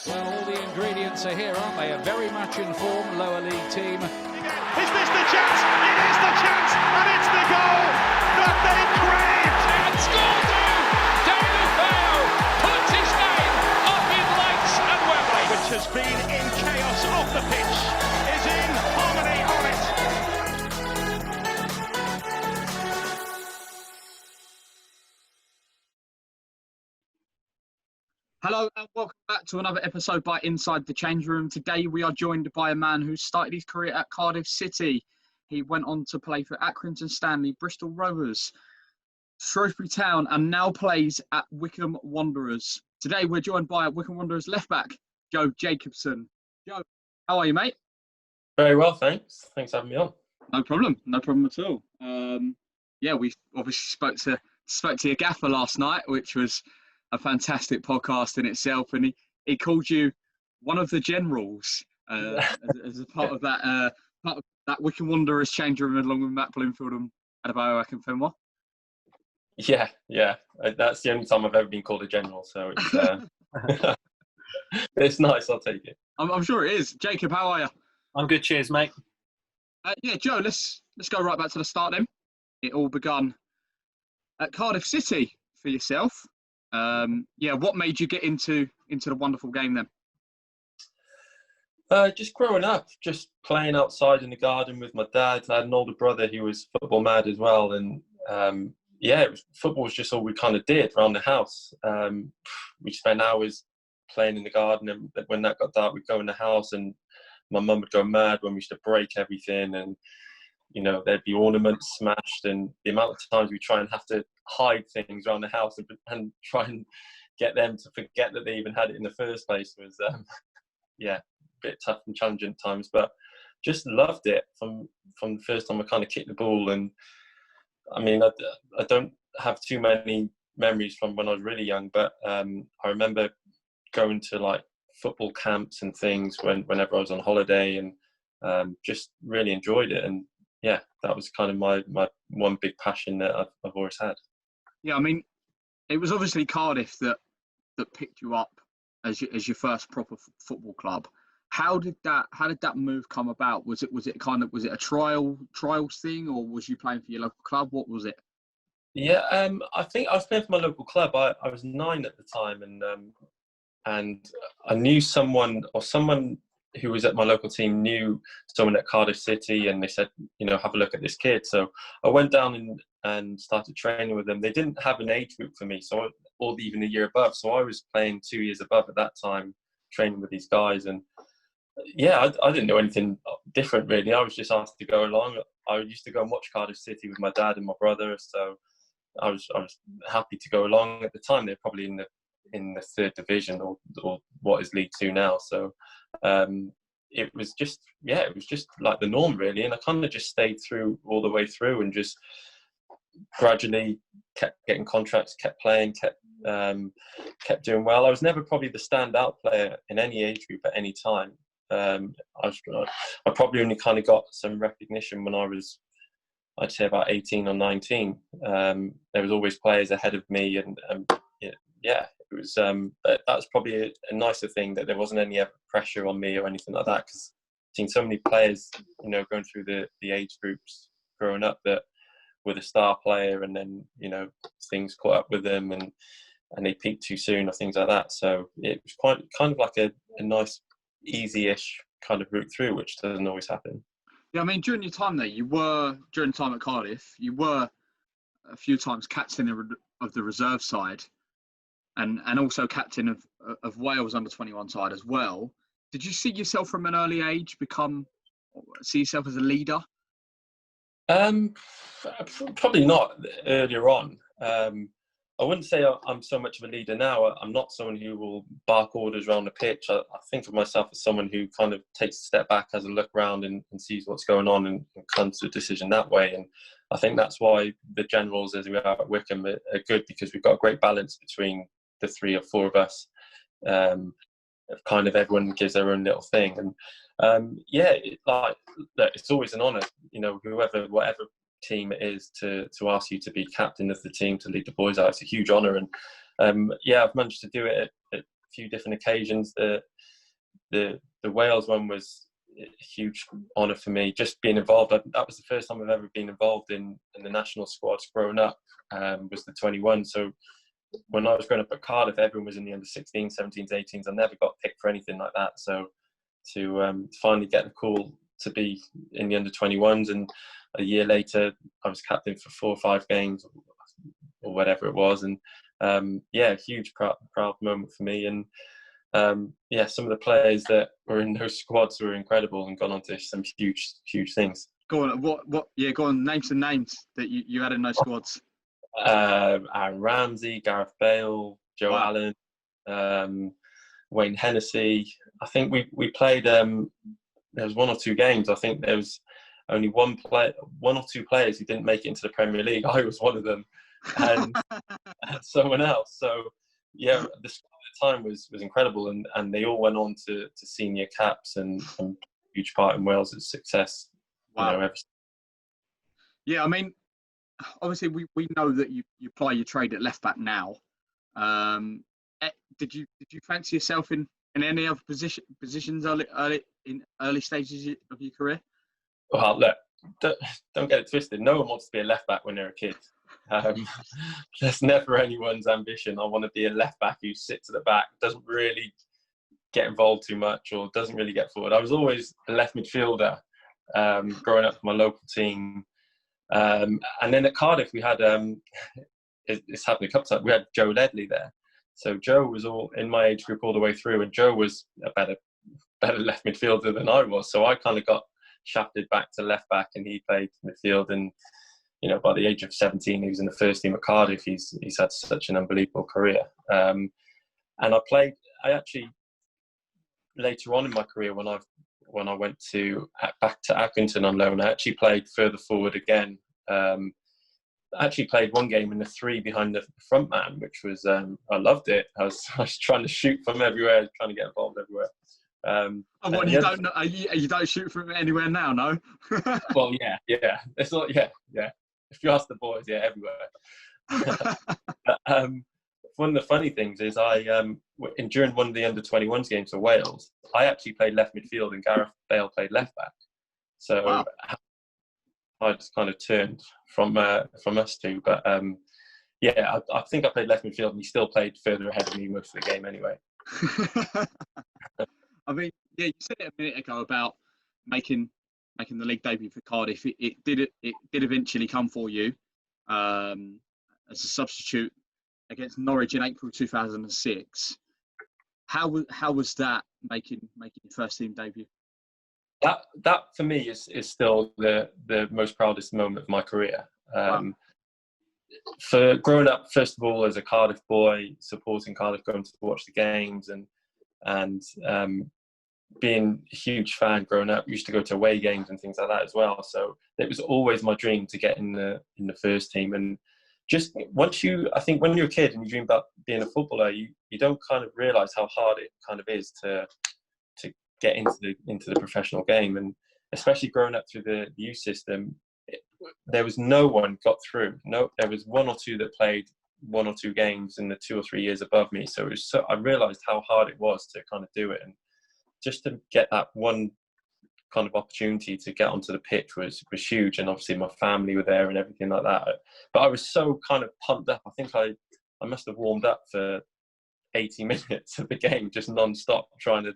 Well, all the ingredients are here, aren't they? A very much informed lower league team. Is this the chance? It is the chance, and it's the goal that they craved. And scored too! David Bale puts his name up in lights and Wembley. Which has been in chaos off the pitch, is in harmony on it. Hello and welcome back to another episode by Inside the Change Room. Today we are joined by a man who started his career at Cardiff City. He went on to play for Accrington Stanley, Bristol Rovers, Shrewsbury Town, and now plays at Wycombe Wanderers. Today we're joined by Wycombe Wanderers left back, Joe Jacobson. Joe, how are you, mate? Very well, thanks. Thanks for having me on. No problem at all. We obviously spoke to your gaffer last night, which was a fantastic podcast in itself, and he called you one of the generals as a part of that Wycombe Wanderers change room, along with Matt Bloomfield and Adebayo Akinfenwa. Yeah. That's the only time I've ever been called a general, so it's it's nice. I'll take it. I'm sure it is. Jacob, how are you? I'm good, cheers, mate. Joe, let's go right back to the start then. It all begun at Cardiff City for yourself. What made you get into the wonderful game then? Just growing up, just playing outside in the garden with my dad. I had an older brother who was football mad as well, and football was just all we kind of did around the house. We spent hours playing in the garden, and when that got dark, we'd go in the house, and my mum would go mad when we used to break everything, and there'd be ornaments smashed, and the amount of times we try and have to hide things around the house and try and get them to forget that they even had it in the first place was, a bit tough and challenging at times, but just loved it from the first time I kind of kicked the ball. And I mean, I don't have too many memories from when I was really young, but I remember going to like football camps and things whenever I was on holiday, and just really enjoyed it. And yeah, that was kind of my one big passion that I've always had. Yeah, I mean, it was obviously Cardiff that picked you up as your first proper football club. How did that move come about? Was it a trials thing, or was you playing for your local club? What was it? Yeah, I think I was playing for my local club. I was 9 at the time, and I knew someone who was at my local team knew someone at Cardiff City, and they said, have a look at this kid. So I went down and started training with them. They didn't have an age group for me, or even a year above. So I was playing 2 years above at that time, training with these guys. And yeah, I didn't know anything different really. I was just asked to go along. I used to go and watch Cardiff City with my dad and my brother, so I was happy to go along. At the time, they're probably in the third division or what is League Two now. So it was just like the norm really, and I kind of just stayed through all the way through, and just gradually kept getting contracts, kept playing, kept doing well. I was never probably the standout player in any age group at any time. I probably only kind of got some recognition when I was, I'd say, about 18 or 19. There was always players ahead of me, and it was that was probably a nicer thing, that there wasn't any pressure on me or anything like that, because I've seen so many players going through the age groups growing up that were the star player, and then things caught up with them, and they peaked too soon or things like that. So it was quite kind of like a nice easy-ish kind of route through, which doesn't always happen. Yeah, I mean, during your time there, during the time at Cardiff, you were a few times captain of the reserve side, and also captain of Wales under-21 side as well. Did you see yourself from an early age see yourself as a leader? Probably not earlier on. I wouldn't say I'm so much of a leader now. I'm not someone who will bark orders around the pitch. I think of myself as someone who kind of takes a step back, has a look around and sees what's going on, and comes to a decision that way. And I think that's why the generals, as we have at Wycombe, are good, because we've got a great balance between the 3 or 4 of us. Kind of everyone gives their own little thing. And it's always an honour, whatever team it is, to ask you to be captain of the team, to lead the boys out. It's a huge honour, and I've managed to do it at few different occasions. The Wales one was a huge honour for me, just being involved. That was the first time I've ever been involved in the national squads growing up, was the 21. So when I was growing up at Cardiff, everyone was in the under 16s, 17s, 18s. I never got picked for anything like that. So to finally get the call to be in the under 21s, and a year later I was captain for 4 or 5 games or whatever it was, and huge proud moment for me. And some of the players that were in those squads were incredible and gone on to some huge things. Go on, go on, name some names that you had in those squads. Aaron Ramsey, Gareth Bale, Joe Allen, Wayne Hennessy. I think we played. There was 1 or 2 games. I think there was only 1 or 2 players who didn't make it into the Premier League. I was one of them, and someone else. So yeah, the squad at the time was incredible, and they all went on to senior caps and a huge part in Wales' success. Wow. Yeah, I mean, obviously we know that you ply your trade at left back now. Did you fancy yourself in any other positions early stages of your career? Well, look, don't get it twisted. No one wants to be a left back when they're a kid. That's never anyone's ambition. I want to be a left back who sits at the back, doesn't really get involved too much, or doesn't really get forward. I was always a left midfielder growing up for my local team. And then at Cardiff, we had, it's happened a couple of times, we had Joe Ledley there. So Joe was all in my age group all the way through, and Joe was a better left midfielder than I was. So I kind of got shafted back to left back, and he played midfield. And by the age of 17, he was in the first team at Cardiff. He's had such an unbelievable career. And I actually later on in my career, when I went back to Accrington on loan, I actually played further forward again. I actually played 1 game in the 3 behind the front man, which was I loved it. I was trying to shoot from everywhere, trying to get involved everywhere. You don't shoot from anywhere now, no? Well, yeah. It's not, yeah. If you ask the boys, yeah, everywhere. One of the funny things is during one of the under 21s games for Wales, I actually played left midfield and Gareth Bale played left back. So wow. I just kind of turned from us two. But I think I played left midfield, and he still played further ahead of me most of the game anyway. I mean, yeah, you said it a minute ago about making the league debut for Cardiff. It did eventually come for you as a substitute against Norwich in April 2006. How was that making your first team debut? That for me is still the most proudest moment of my career. Wow. For growing up, first of all, as a Cardiff boy, supporting Cardiff, going to watch the games, and being a huge fan growing up, used to go to away games and things like that as well. So it was always my dream to get in the first team. And just I think when you're a kid and you dream about being a footballer, you don't kind of realise how hard it kind of is to get into the professional game. And especially growing up through the youth system, there was no one got through. There was 1 or 2 that played 1 or 2 games in the 2 or 3 years above me. So I realised how hard it was to kind of do it, and just to get that one kind of opportunity to get onto the pitch was huge. And obviously my family were there and everything like that. But I was so kind of pumped up. I think I must have warmed up for 80 minutes of the game, just non-stop, trying to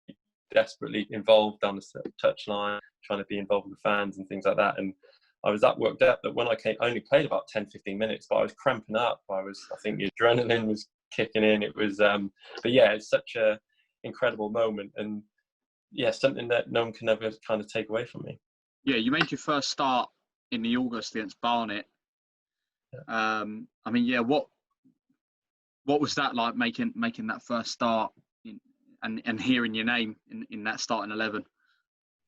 be desperately involved down the touchline, trying to be involved with the fans and things like that. And I was that worked up that when I came, I only played about 10, 15 minutes, but I was cramping up. I think the adrenaline was kicking in. It was, but yeah, it's such a incredible moment, and yeah, something that no one can ever kind of take away from me. Yeah, you made your first start in the August against Barnet. Yeah. I mean, yeah, what was that like, making that first start and hearing your name in that starting 11?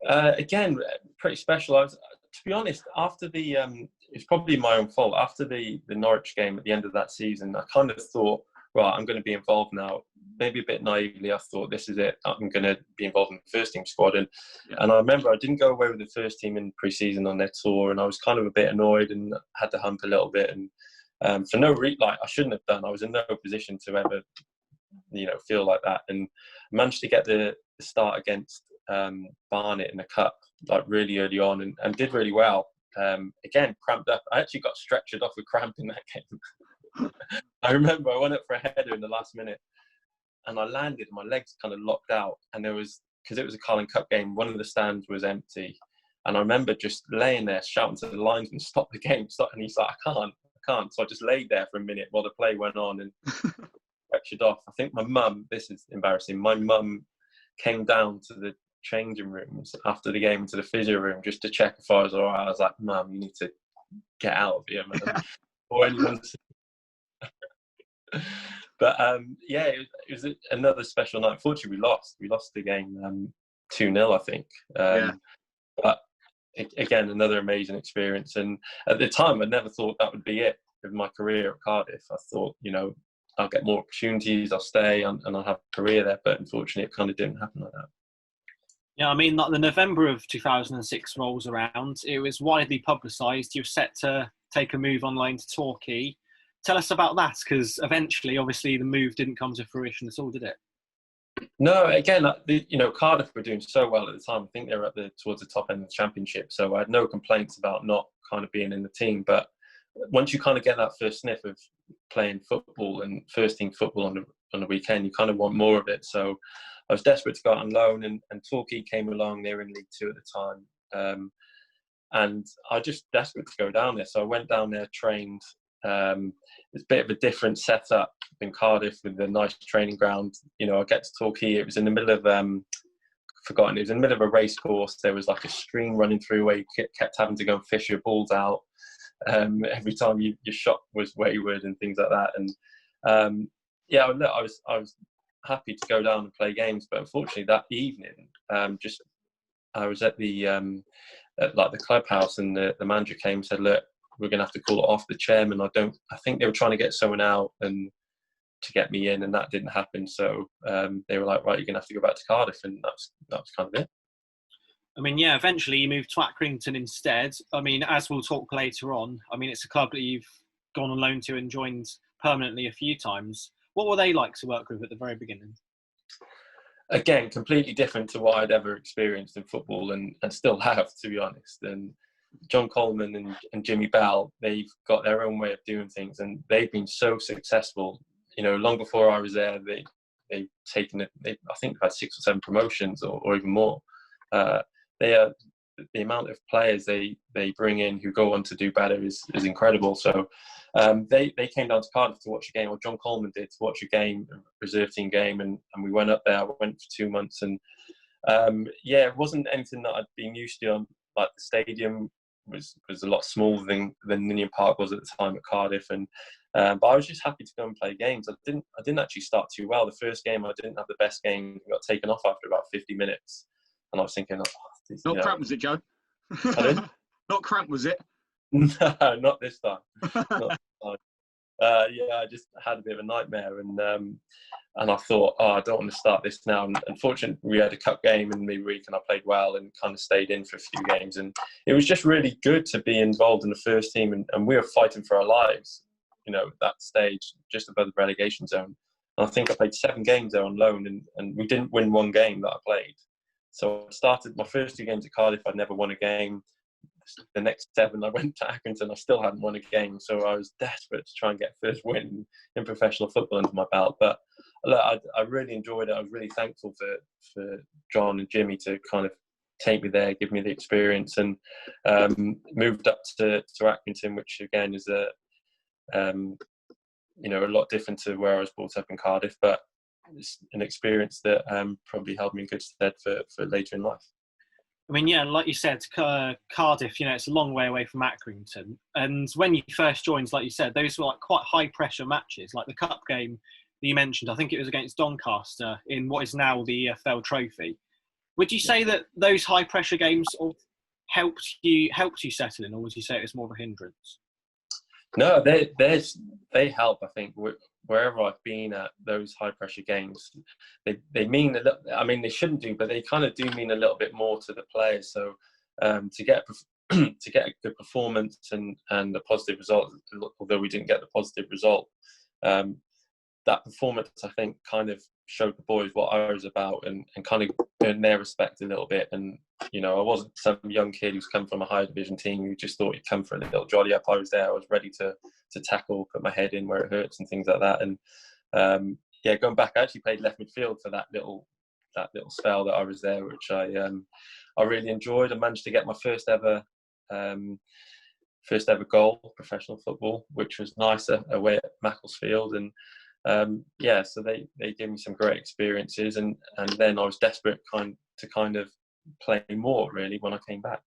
Again, pretty special. To be honest, after the it's probably my own fault. After the Norwich game at the end of that season, I kind of thought, right, I'm going to be involved now. Maybe a bit naively, I thought, this is it. I'm going to be involved in the first team squad. And I remember I didn't go away with the first team in pre-season on their tour, and I was kind of a bit annoyed and had to hump a little bit. And for no reason, like I shouldn't have done. I was in no position to ever feel like that. And managed to get the start against Barnet in the cup like really early on, and did really well. Again, cramped up. I actually got stretchered off with cramp in that game. I remember I went up for a header in the last minute, and I landed. My legs kind of locked out, and because it was a Carling Cup game, one of the stands was empty, and I remember just laying there shouting to the linesman, "Stop the game, stop!" And he's like, "I can't." So I just laid there for a minute while the play went on and stretched off. I think my mum. This is embarrassing. My mum came down to the changing rooms after the game, to the physio room, just to check if I was all right. I was like, "Mum, you need to get out of here, man." Or anyone. But it was another special night. Fortunately, we lost the game 2-0, I think. But again, another amazing experience. And at the time, I never thought that would be it with my career at Cardiff. I thought, I'll get more opportunities, I'll stay, and I'll have a career there. But unfortunately, it kind of didn't happen like that. Yeah, I mean, like the November of 2006 rolls around. It was widely publicised. You're set to take a move on loan to Torquay. Tell us about that, because eventually, obviously, the move didn't come to fruition at all, did it? No, again, Cardiff were doing so well at the time. I think they were towards the top end of the Championship, so I had no complaints about not kind of being in the team. But once you kind of get that first sniff of playing football and first team football on the weekend, you kind of want more of it. So I was desperate to go out on loan, and Torquay came along. They were in League Two at the time, and I just desperate to go down there. So I went down there, trained. It's a bit of a different setup in Cardiff with a nice training ground. I get to Torquay. It was in the middle of It was in the middle of a race course. There was like a stream running through where you kept having to go and fish your balls out. Every time your shot was wayward and things like that. And I was happy to go down and play games, but unfortunately that evening, I was at the clubhouse, and the manager came and said, "Look, we're going to have to call it off." The chairman, I think they were trying to get someone out and to get me in, and that didn't happen. So they were like, "Right, you're going to have to go back to Cardiff," and that was kind of it. I mean, yeah, eventually you moved to Accrington instead. I mean, as we'll talk later on, I mean, it's a club that you've gone on loan to and joined permanently a few times. What were they like to work with at the very beginning? Again, completely different to what I'd ever experienced in football, and still have, to be honest. And John Coleman and Jimmy Bell, they've got their own way of doing things, and they've been so successful. Long before I was there, they've taken it. I think they've had 6 or 7 promotions, or even more. The amount of players they bring in who go on to do better is incredible. So they came down to Cardiff to watch a game, or John Coleman did, to watch a game, a reserve team game, and we went up there. I went for 2 months, and it wasn't anything that I'd been used to. Like the stadium was a lot smaller than Ninian Park was at the time at Cardiff, and but I was just happy to go and play games. I didn't actually start too well. The first game I didn't have the best game. I got taken off after about 50 minutes, and I was thinking, not cramp, was it, Joe? Not cramp, was it? No, not this time. Not this time. I just had a bit of a nightmare, and I thought, I don't want to start this now. And unfortunately, we had a cup game in midweek, and I played well and kind of stayed in for a few games. And it was just really good to be involved in the first team, and we were fighting for our lives, at that stage, just above the relegation zone. And I think I played 7 games there on loan, and we didn't win 1 game that I played. So I started my first 2 games at Cardiff. I'd never won a game. The next 7, I went to Accrington. I still hadn't won a game. So I was desperate to try and get first win in professional football under my belt. But look, I really enjoyed it. I was really thankful for John and Jimmy to kind of take me there, give me the experience, and moved up to Accrington, which again is a lot different to where I was brought up in Cardiff. But it's an experience that probably held me in good stead for later in life. I mean, yeah, like you said, Cardiff, it's a long way away from Accrington. And when you first joined, like you said, those were like quite high-pressure matches. Like the cup game that you mentioned, I think it was against Doncaster in what is now the EFL Trophy. Would you say that those high-pressure games helped you settle in, or would you say it was more of a hindrance? No, they help. I think wherever I've been at those high pressure games, they mean a little. I mean, they shouldn't do, but they kind of do mean a little bit more to the players. So to get a good performance and a positive result, although we didn't get the positive result, that performance, I think, kind of showed the boys what I was about, and kind of earned their respect a little bit. And I wasn't some young kid who's come from a higher division team who just thought he'd come for a little jolly up. I was there. I was ready to tackle, put my head in where it hurts, and things like that. And going back, I actually played left midfield for that little spell that I was there, which I really enjoyed. I managed to get my first ever goal, professional football, which was nice away at Macclesfield. And so they gave me some great experiences, and then I was desperate to kind of play more, really, when I came back.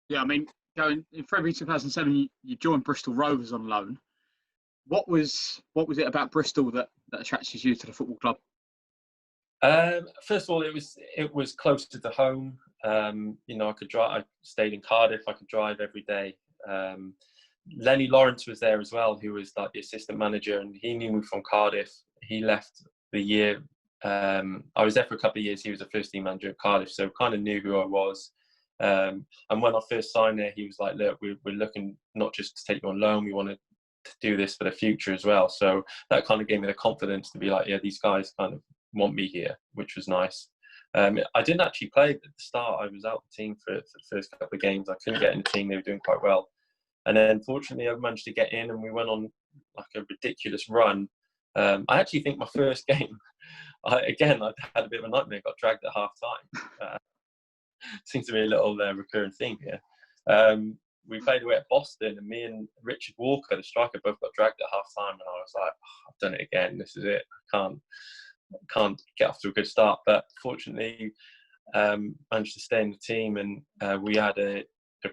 Yeah, I mean, in February 2007, you joined Bristol Rovers on loan. What was it about Bristol that attracted you to the football club? First of all, it was closer to home. I could drive. I stayed in Cardiff. I could drive every day. Lenny Lawrence was there as well, who was like the assistant manager, and he knew me from Cardiff. He left the year. I was there for a couple of years. He was a first team manager at Cardiff, so kind of knew who I was. And when I first signed there, he was like, "Look, we're looking not just to take you on loan. We want to do this for the future as well." So that kind of gave me the confidence to be like, "Yeah, these guys kind of want me here," which was nice. I didn't actually play at the start. I was out the team for the first couple of games. I couldn't get in the team. They were doing quite well. And then fortunately, I managed to get in, and we went on like a ridiculous run. I actually think my first game, I had a bit of a nightmare. Got dragged at half time. Seems to be a little recurring theme here. We played away at Boston, and me and Richard Walker, the striker, both got dragged at half time. And I was like, I've done it again. This is it. I can't get off to a good start. But fortunately, managed to stay in the team, and we had a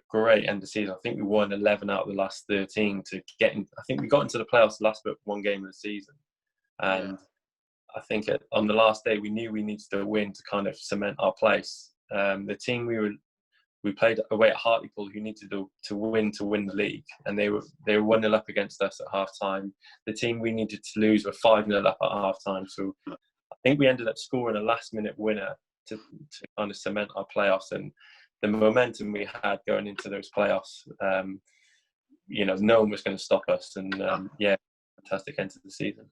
great end of season. I think we won 11 out of the last 13 to get in. I think we got into the playoffs the last one game of the season. And I think on the last day, we knew we needed to win to kind of cement our place. The team we played away at Hartlepool, who needed to win the league, and they were 1-0 up against us at half time. The team we needed to lose were 5-0 up at half time. So I think we ended up scoring a last minute winner to kind of cement our playoffs, and the momentum we had going into those playoffs. No one was going to stop us, and fantastic end to the season.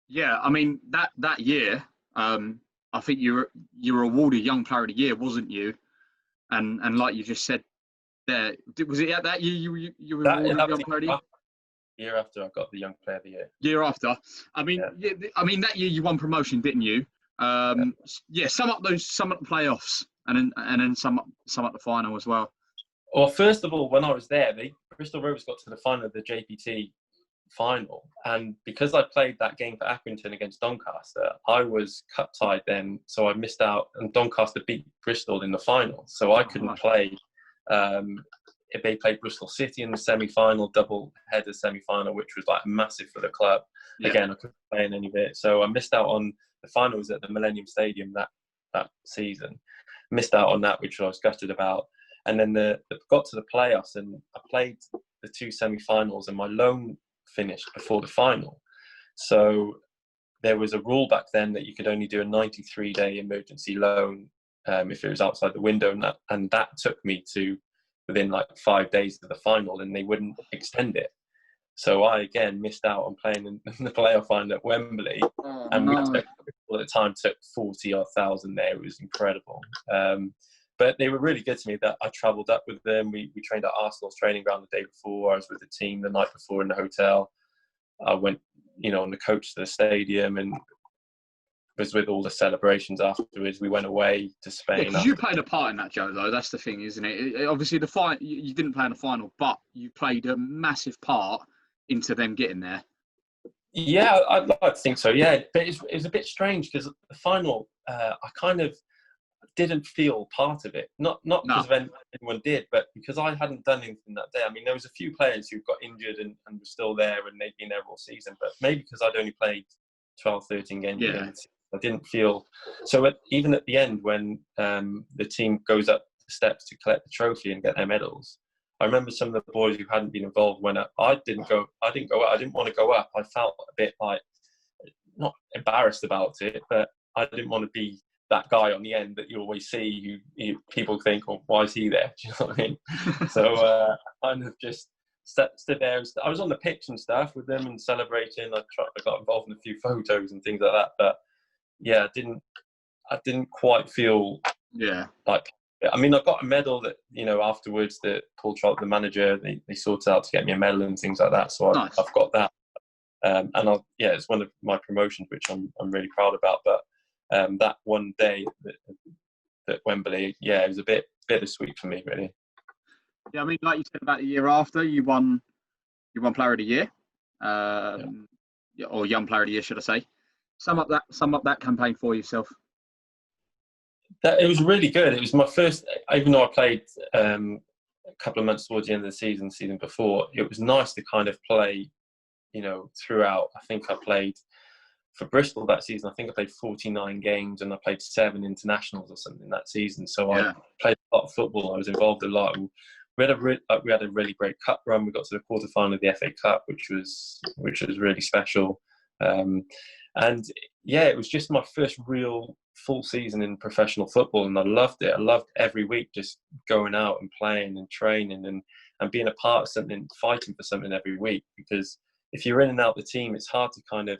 Yeah, I mean that year, I think you were awarded Young Player of the Year, wasn't you? And like you just said, there was it at that year you were awarded Young Player of the Year? Year after I got the Young Player of the Year. Year after, I mean, that year you won promotion, didn't you? Sum up the playoffs, and then sum up the final as well. Well, first of all, when I was there, Bristol Rovers got to the final of the JPT final, and because I played that game for Accrington against Doncaster, I was cup tied then, so I missed out, and Doncaster beat Bristol in the final, so I couldn't play. If they played Bristol City in the semi-final, double header semi-final, which was like massive for the club. Again, I couldn't play in any of it, so I missed out on the finals at the Millennium Stadium that season. Missed out on that, which I was gutted about. And then got to the playoffs, and I played the two semi-finals, and my loan finished before the final. So there was a rule back then that you could only do a 93-day emergency loan if it was outside the window, and that took me to within like 5 days of the final, and they wouldn't extend it. So I again missed out on playing in the playoff final at Wembley, we at the time took 40,000 there. It was incredible. But they were really good to me. That I travelled up with them. We trained at Arsenal's training ground the day before. I was with the team the night before in the hotel. I went, on the coach to the stadium, and was with all the celebrations afterwards. We went away to Spain. Because you played a part in that, Joe, though. That's the thing, isn't it? Obviously, you didn't play in the final, but you played a massive part into them getting there. Yeah, I'd like to think so, yeah. But it was a bit strange because the final, I kind of didn't feel part of it. Not because of anyone did, but because I hadn't done anything that day. I mean, there was a few players who got injured and were still there, and they'd been there all season. But maybe because I'd only played 12, 13 games, I didn't feel... So even at the end, when the team goes up the steps to collect the trophy and get their medals, I remember some of the boys who hadn't been involved when I didn't go up. I didn't want to go up. I felt a bit like, not embarrassed about it, but I didn't want to be that guy on the end that you always see. People think, "Oh, why is he there?" Do you know what I mean? So I kind of just stood there. I was on the pitch and stuff with them and celebrating. I got involved in a few photos and things like that. But yeah, I didn't quite feel like. I mean, I got a medal that afterwards that Paul Trott, the manager, they sorted out to get me a medal and things like that. So Nice. I've got that, and it's one of my promotions which I'm really proud about. But that one day at Wembley, it was a bit bittersweet for me, really. Yeah, I mean, like you said about the year after, you won Player of the Year, or Young Player of the Year, should I say? Sum up that campaign for yourself. It was really good. It was my first, even though I played a couple of months towards the end of the season before. It was nice to kind of play, throughout. I think I played for Bristol that season. I think I played 49 games and I played 7 internationals or something that season. So I played a lot of football. I was involved a lot. We had a really great cup run. We got to the quarterfinal of the FA Cup, which was really special. It was just my first real full season in professional football, and I loved it. I loved every week just going out and playing and training and being a part of something, fighting for something every week. Because if you're in and out of the team, it's hard to kind of,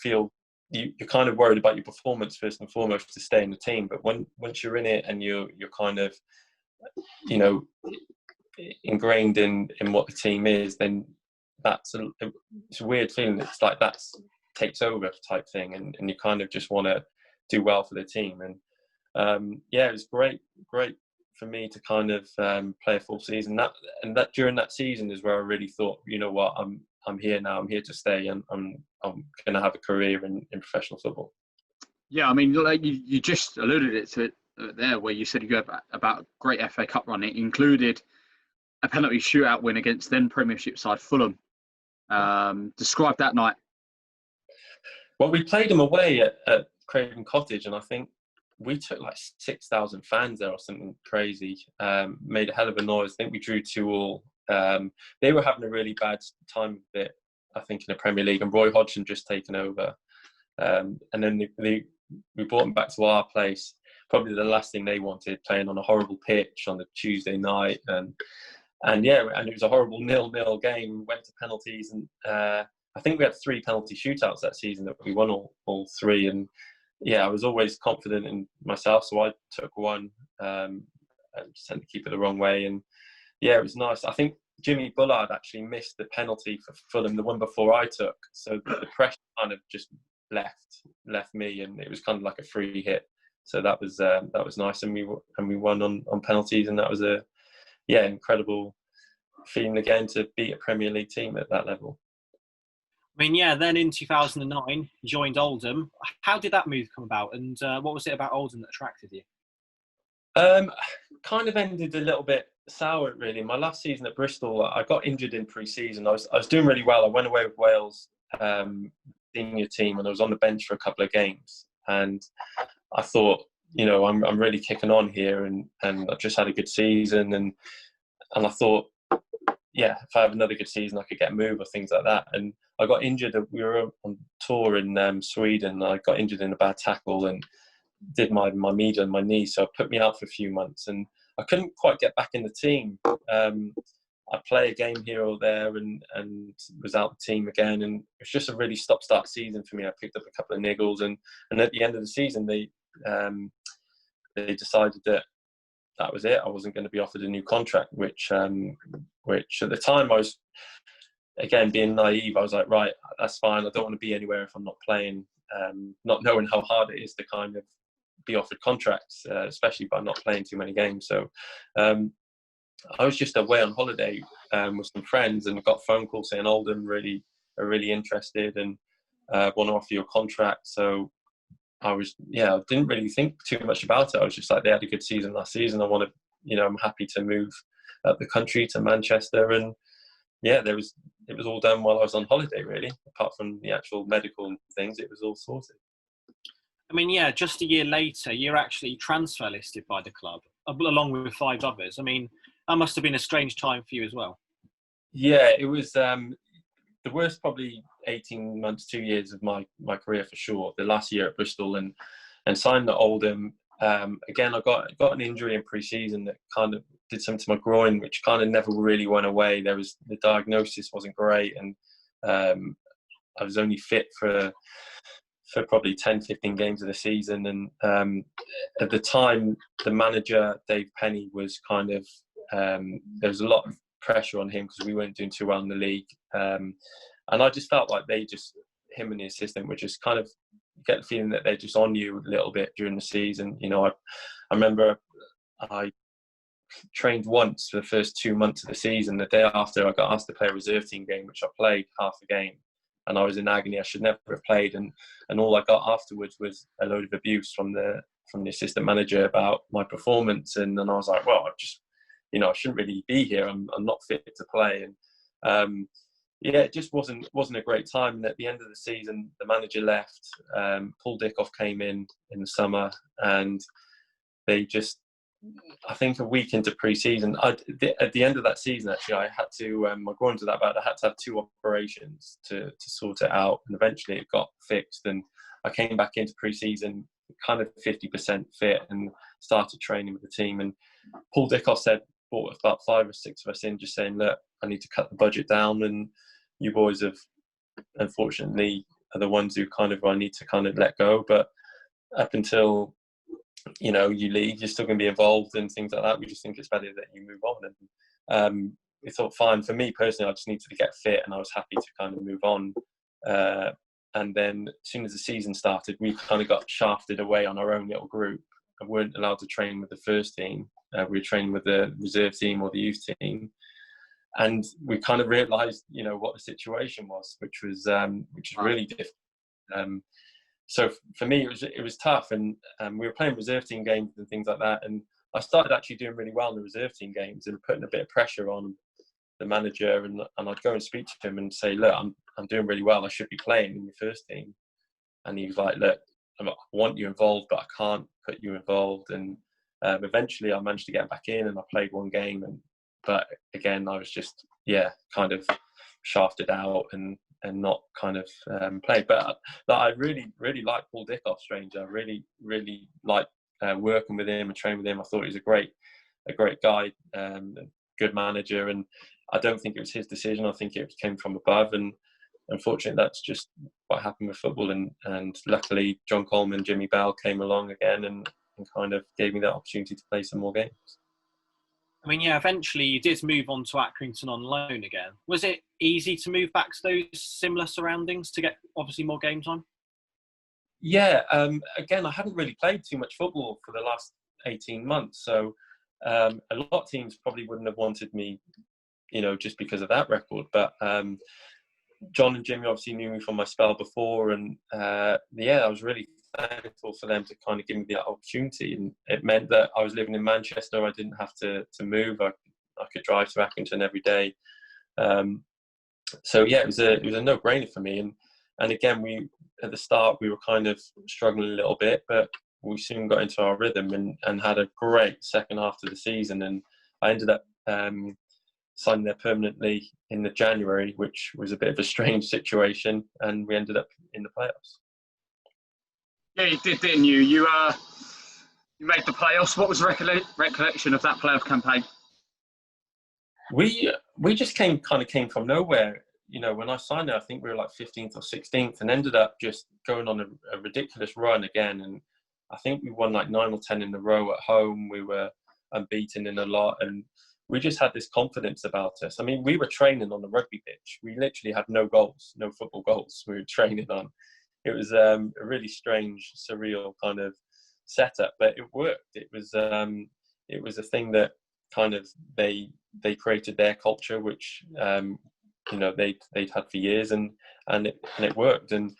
feel you're kind of worried about your performance first and foremost to stay in the team. But once you're in it and you're kind of, ingrained in what the team is, then it's a weird feeling. It's like that's takes over type thing, and you kind of just want to do well for the team. And it was great for me to kind of play a full season. That during that season is where I really thought, you know what, I'm here now. I'm here to stay, and I'm going to have a career in professional football. Yeah, I mean, like you just alluded to it there, where you said you go about a great FA Cup run. It included a penalty shootout win against then Premiership side Fulham. Describe that night. Well, we played them away at Craven Cottage, and I think we took like 6,000 fans there or something crazy. Made a hell of a noise. I think we drew 2-2. They were having a really bad time with it, I think, in the Premier League, and Roy Hodgson just taken over. And then we brought them back to our place. Probably the last thing they wanted, playing on a horrible pitch on a Tuesday night, and it was a horrible 0-0 game. Went to penalties, and I think we had 3 penalty shootouts that season that we won all 3. And I was always confident in myself, so I took one and sent the keeper the wrong way. And it was nice. I think Jimmy Bullard actually missed the penalty for Fulham, the one before I took. So the pressure kind of just left me, and it was kind of like a free hit. So that was nice, and we won on penalties, and that was a incredible feeling again to beat a Premier League team at that level. I mean, then in 2009, you joined Oldham. How did that move come about, and what was it about Oldham that attracted you? Kind of ended a little bit sour, really. My last season at Bristol, I got injured in pre-season. I was doing really well. I went away with Wales senior team, and I was on the bench for a couple of games. And I thought, I'm really kicking on here, and I've just had a good season, and I thought, if I have another good season, I could get a move or things like that. And I got injured. We were on tour in Sweden. I got injured in a bad tackle and did my medial and my knee, so it put me out for a few months, and I couldn't quite get back in the team. I play a game here or there, and was out the team again, and it was just a really stop-start season for me. I picked up a couple of niggles, and at the end of the season, they decided that was it. I wasn't going to be offered a new contract, which at the time I was, again, being naive. I was like, right, that's fine. I don't want to be anywhere if I'm not playing, not knowing how hard it is to kind of be offered contracts, especially by not playing too many games. So I was just away on holiday with some friends, and got a phone call saying Oldham are really interested and want to offer you a contract. So I didn't really think too much about it. I was just like, they had a good season last season. I want to, I'm happy to move up the country to Manchester. And it was all done while I was on holiday, really. Apart from the actual medical things, it was all sorted. I mean, just a year later, you're actually transfer listed by the club, along with 5 others. I mean, that must have been a strange time for you as well. Yeah, it was the worst probably 18 months, 2 years of my career for sure. The last year at Bristol and signed at Oldham. Again, I got an injury in pre-season that kind of did something to my groin, which kind of never really went away. The diagnosis wasn't great, and I was only fit for probably 10, 15 games of the season. And at the time, the manager, Dave Penny, was kind of, there was a lot of pressure on him because we weren't doing too well in the league. And I just felt like him and the assistant were just kind of, get the feeling that they're just on you a little bit during the season. I remember I trained once for the first 2 months of the season. The day after, I got asked to play a reserve team game, which I played half a game. And I was in agony. I should never have played. And all I got afterwards was a load of abuse from the assistant manager about my performance. And then I was like, well, I shouldn't really be here. I'm not fit to play. And it just wasn't a great time. And at the end of the season, the manager left. Paul Dickoff came in the summer, and they just, I think a week into pre-season, at the end of that season, actually, I had to, my groin was that bad, I had to have 2 operations to sort it out. And eventually it got fixed. And I came back into pre-season kind of 50% fit and started training with the team. And Paul Dickoff brought about 5 or 6 of us in, just saying, look, I need to cut the budget down. And you boys have, unfortunately, are the ones who I need to kind of let go. But up until, you leave, you're still going to be involved in things like that. We just think it's better that you move on. And we thought, fine, for me personally, I just needed to get fit, and I was happy to kind of move on. And then as soon as the season started, we kind of got shafted away on our own little group and weren't allowed to train with the first team. We were training with the reserve team or the youth team. And we kind of realised, what the situation was, which was really difficult. So for me, it was tough, and we were playing reserve team games and things like that. And I started actually doing really well in the reserve team games and putting a bit of pressure on the manager. And I'd go and speak to him and say, look, I'm doing really well. I should be playing in the first team. And he was like, look, I want you involved, but I can't put you involved. And eventually I managed to get back in, and I played 1 game. But again, I was just, kind of shafted out and not kind of played. But I really, really like Paul Dickoff, stranger. I really, really like working with him and training with him. I thought he was a great guy, a good manager. And I don't think it was his decision. I think it came from above. And unfortunately, that's just what happened with football. And luckily, John Coleman, Jimmy Bell came along again and kind of gave me that opportunity to play some more games. I mean, eventually you did move on to Accrington on loan again. Was it easy to move back to those similar surroundings to get obviously more game time? Yeah, again, I hadn't really played too much football for the last 18 months. So a lot of teams probably wouldn't have wanted me, just because of that record. But John and Jimmy obviously knew me from my spell before. And I was really thankful for them to kind of give me the opportunity. And it meant that I was living in Manchester. I didn't have to move. I could drive to Accrington every day. It was a no-brainer for me. And again, at the start we were kind of struggling a little bit, but we soon got into our rhythm and had a great second half of the season. And I ended up signing there permanently in the January, which was a bit of a strange situation, and we ended up in the playoffs. Yeah, you did, didn't you? You made the playoffs. What was the recollection of that playoff campaign? We just came from nowhere. When I signed there, I think we were like 15th or 16th, and ended up just going on a ridiculous run again. And I think we won like 9 or 10 in a row at home. We were unbeaten in a lot, and we just had this confidence about us. I mean, we were training on the rugby pitch. We literally had no goals, no football goals we were training on. It was a really strange, surreal kind of setup, but it worked. It was a thing that kind of they created their culture, which they'd had for years, and it worked. And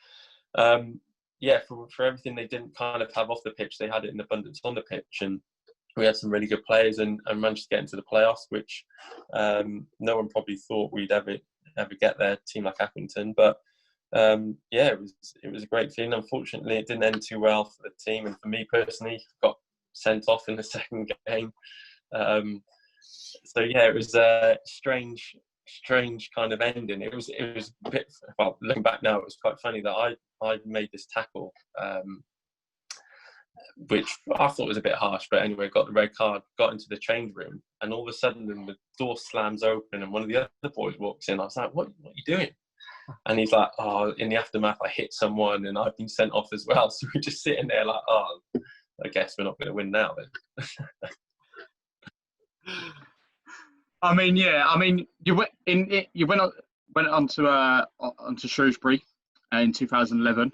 for everything they didn't kind of have off the pitch, they had it in abundance on the pitch. And we had some really good players and managed to get into the playoffs, which no one probably thought we'd ever get there, a team like Accrington. But it was a great feeling. Unfortunately, it didn't end too well for the team, and for me personally, got sent off in the second game. It was a strange kind of ending. It was a bit, well, looking back now, it was quite funny that I made this tackle which I thought was a bit harsh. But anyway, got the red card, got into the change room, and all of a sudden the door slams open, and one of the other boys walks in. I was like, "What are you doing?" And he's like, "Oh, in the aftermath, I hit someone, and I've been sent off as well." So we're just sitting there like, "Oh, I guess we're not going to win now then." I mean, yeah. I mean, you went on to Shrewsbury in 2011.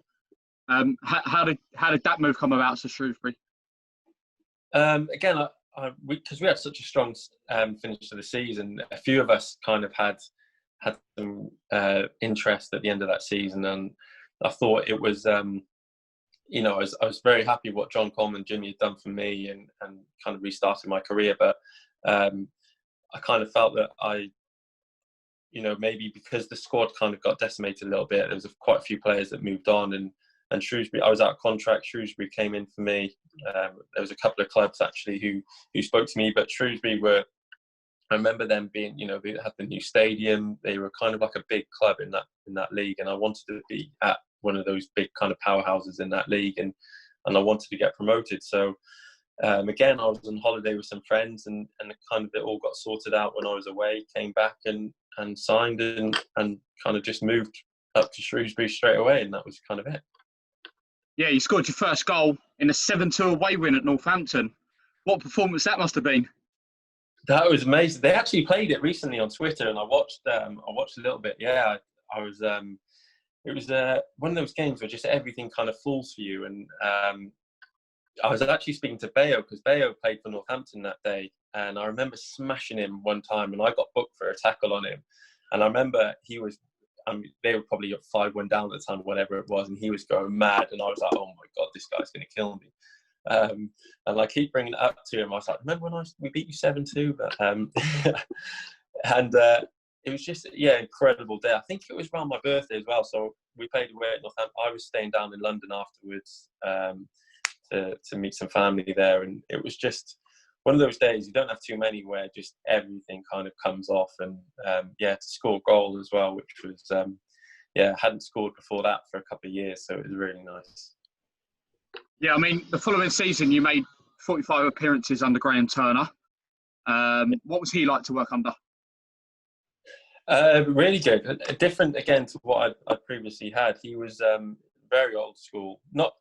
How did that move come about to Shrewsbury? Again, because we had such a strong finish to the season, a few of us kind of had some interest at the end of that season, and I thought it was, you know, I was very happy what John Coleman and Jimmy had done for me and kind of restarted my career, but I kind of felt that you know, maybe because the squad kind of got decimated a little bit, there was quite a few players that moved on, and Shrewsbury, I was out of contract. Shrewsbury came in for me. There was a couple of clubs actually who spoke to me, but Shrewsbury I remember them being, you know, they had the new stadium. They were kind of like a big club in that league, and I wanted to be at one of those big kind of powerhouses in that league, and I wanted to get promoted. So again, I was on holiday with some friends, and it all got sorted out when I was away. Came back and signed and kind of just moved up to Shrewsbury straight away, and that was kind of it. Yeah, you scored your first goal in a 7-2 away win at Northampton. What performance that must have been! That was amazing. They actually played it recently on Twitter, and I watched a little bit. Yeah, I was. It was one of those games where just everything kind of falls for you. And I was actually speaking to Bayo, because Bayo played for Northampton that day, and I remember smashing him one time, and I got booked for a tackle on him. And I remember they were probably 5-1 down at the time, whatever it was, and he was going mad, and I was like, "Oh my God, this guy's going to kill me." And I keep bringing it up to him. I was like, "Remember when we beat you 7-2?" But and it was just incredible day. I think it was around my birthday as well. So we played away at Northampton. I was staying down in London afterwards to meet some family there, and it was just one of those days. You don't have too many where just everything kind of comes off, and to score a goal as well, which was hadn't scored before that for a couple of years, so it was really nice. Yeah, I mean, the following season you made 45 appearances under Graham Turner. What was he like to work under? Really good. Different again to what I previously had. He was very old school. Not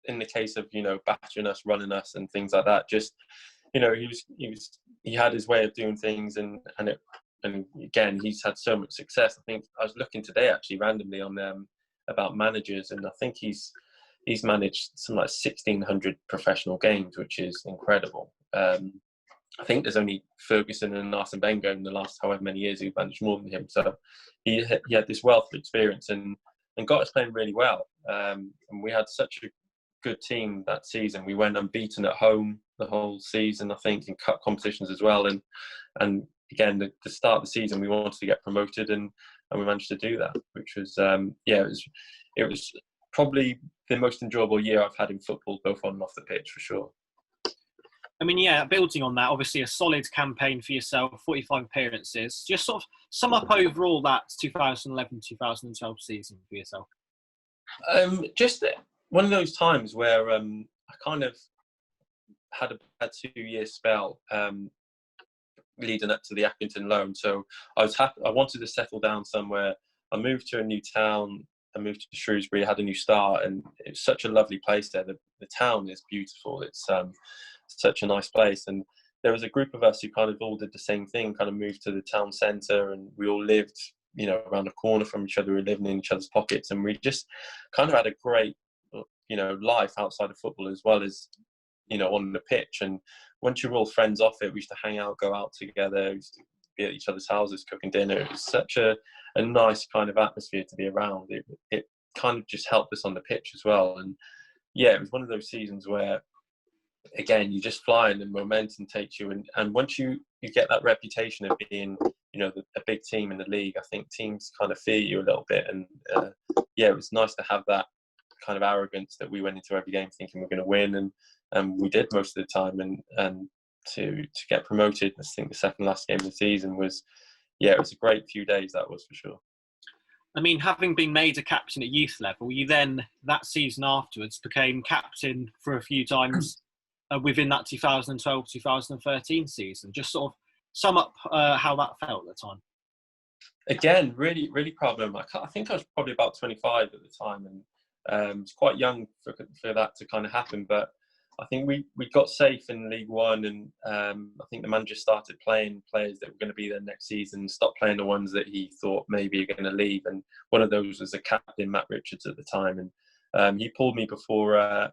in the case of, you know, battering us, running us, and things like that. Just, you know, he had his way of doing things, and again, he's had so much success. I think I was looking today actually randomly on about managers, and I think he's managed something like 1,600 professional games, which is incredible. I think there's only Ferguson and Arsene Wenger in the last however many years who've managed more than him. So he had this wealth of experience and got us playing really well. And we had such a good team that season. We went unbeaten at home the whole season, I think, in cup competitions as well. And again, the start of the season, we wanted to get promoted, and we managed to do that, which was it was probably the most enjoyable year I've had in football, both on and off the pitch, for sure. I mean, yeah, building on that, obviously a solid campaign for yourself, 45 appearances. Just sort of sum up overall that 2011-2012 season for yourself. Just one of those times where I kind of had a 2-year spell leading up to the Accrington loan. So I was happy. I wanted to settle down somewhere. I moved to a new town. I moved to Shrewsbury, had a new start, and it's such a lovely place there. The town is beautiful. It's such a nice place, and there was a group of us who kind of all did the same thing, kind of moved to the town centre, and we all lived, you know, around the corner from each other. We were living in each other's pockets, and we just kind of had a great, you know, life outside of football as well as, you know, on the pitch. And once you're all friends off it, we used to hang out, go out together, we used to be at each other's houses cooking dinner. It was such a nice kind of atmosphere to be around. It kind of just helped us on the pitch as well. And yeah, it was one of those seasons where, again, you just fly and the momentum takes you. And once you get that reputation of being, you know, a big team in the league, I think teams kind of fear you a little bit. And it was nice to have that kind of arrogance that we went into every game thinking we're going to win, and we did most of the time. And to get promoted, I think the second last game of the season was, it was a great few days, that was for sure. I mean, having been made a captain at youth level, you then, that season afterwards, became captain for a few times within that 2012-2013 season. Just sort of sum up how that felt at the time. Again, really, really proud of him. I think I was probably about 25 at the time, and it's quite young for that to kind of happen. But I think we got safe in League One, and I think the manager started playing players that were going to be there next season, stopped playing the ones that he thought maybe are going to leave. And one of those was the captain, Matt Richards, at the time. And he pulled me before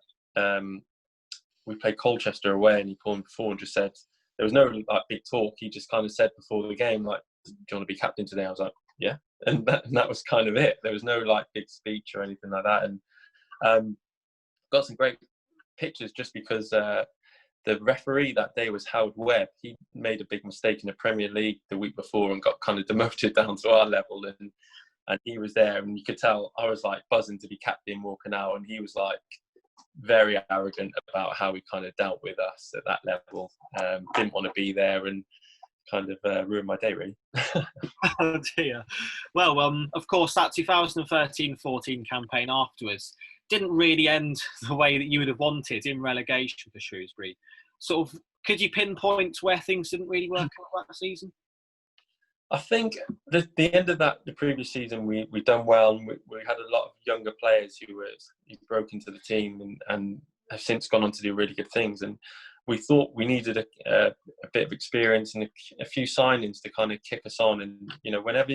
we played Colchester away, and he pulled me before and just said, there was no like big talk. He just kind of said before the game, like, do you want to be captain today? I was like, yeah. And that was kind of it. There was no like big speech or anything like that. And got some great pictures just because the referee that day was Howard Webb. He made a big mistake in the Premier League the week before and got kind of demoted down to our level. And he was there, and you could tell I was like buzzing to be captain walking out, and he was like very arrogant about how he kind of dealt with us at that level. Didn't want to be there, and kind of ruined my day, really. Oh dear. Well, of course, that 2013-14 campaign afterwards didn't really end the way that you would have wanted in relegation for Shrewsbury. Sort of, could you pinpoint where things didn't really work out that season? I think the end of the previous season, we done well, and we had a lot of younger players who broke into the team and have since gone on to do really good things. And we thought we needed a bit of experience and a few signings to kind of kick us on. And, you know, whenever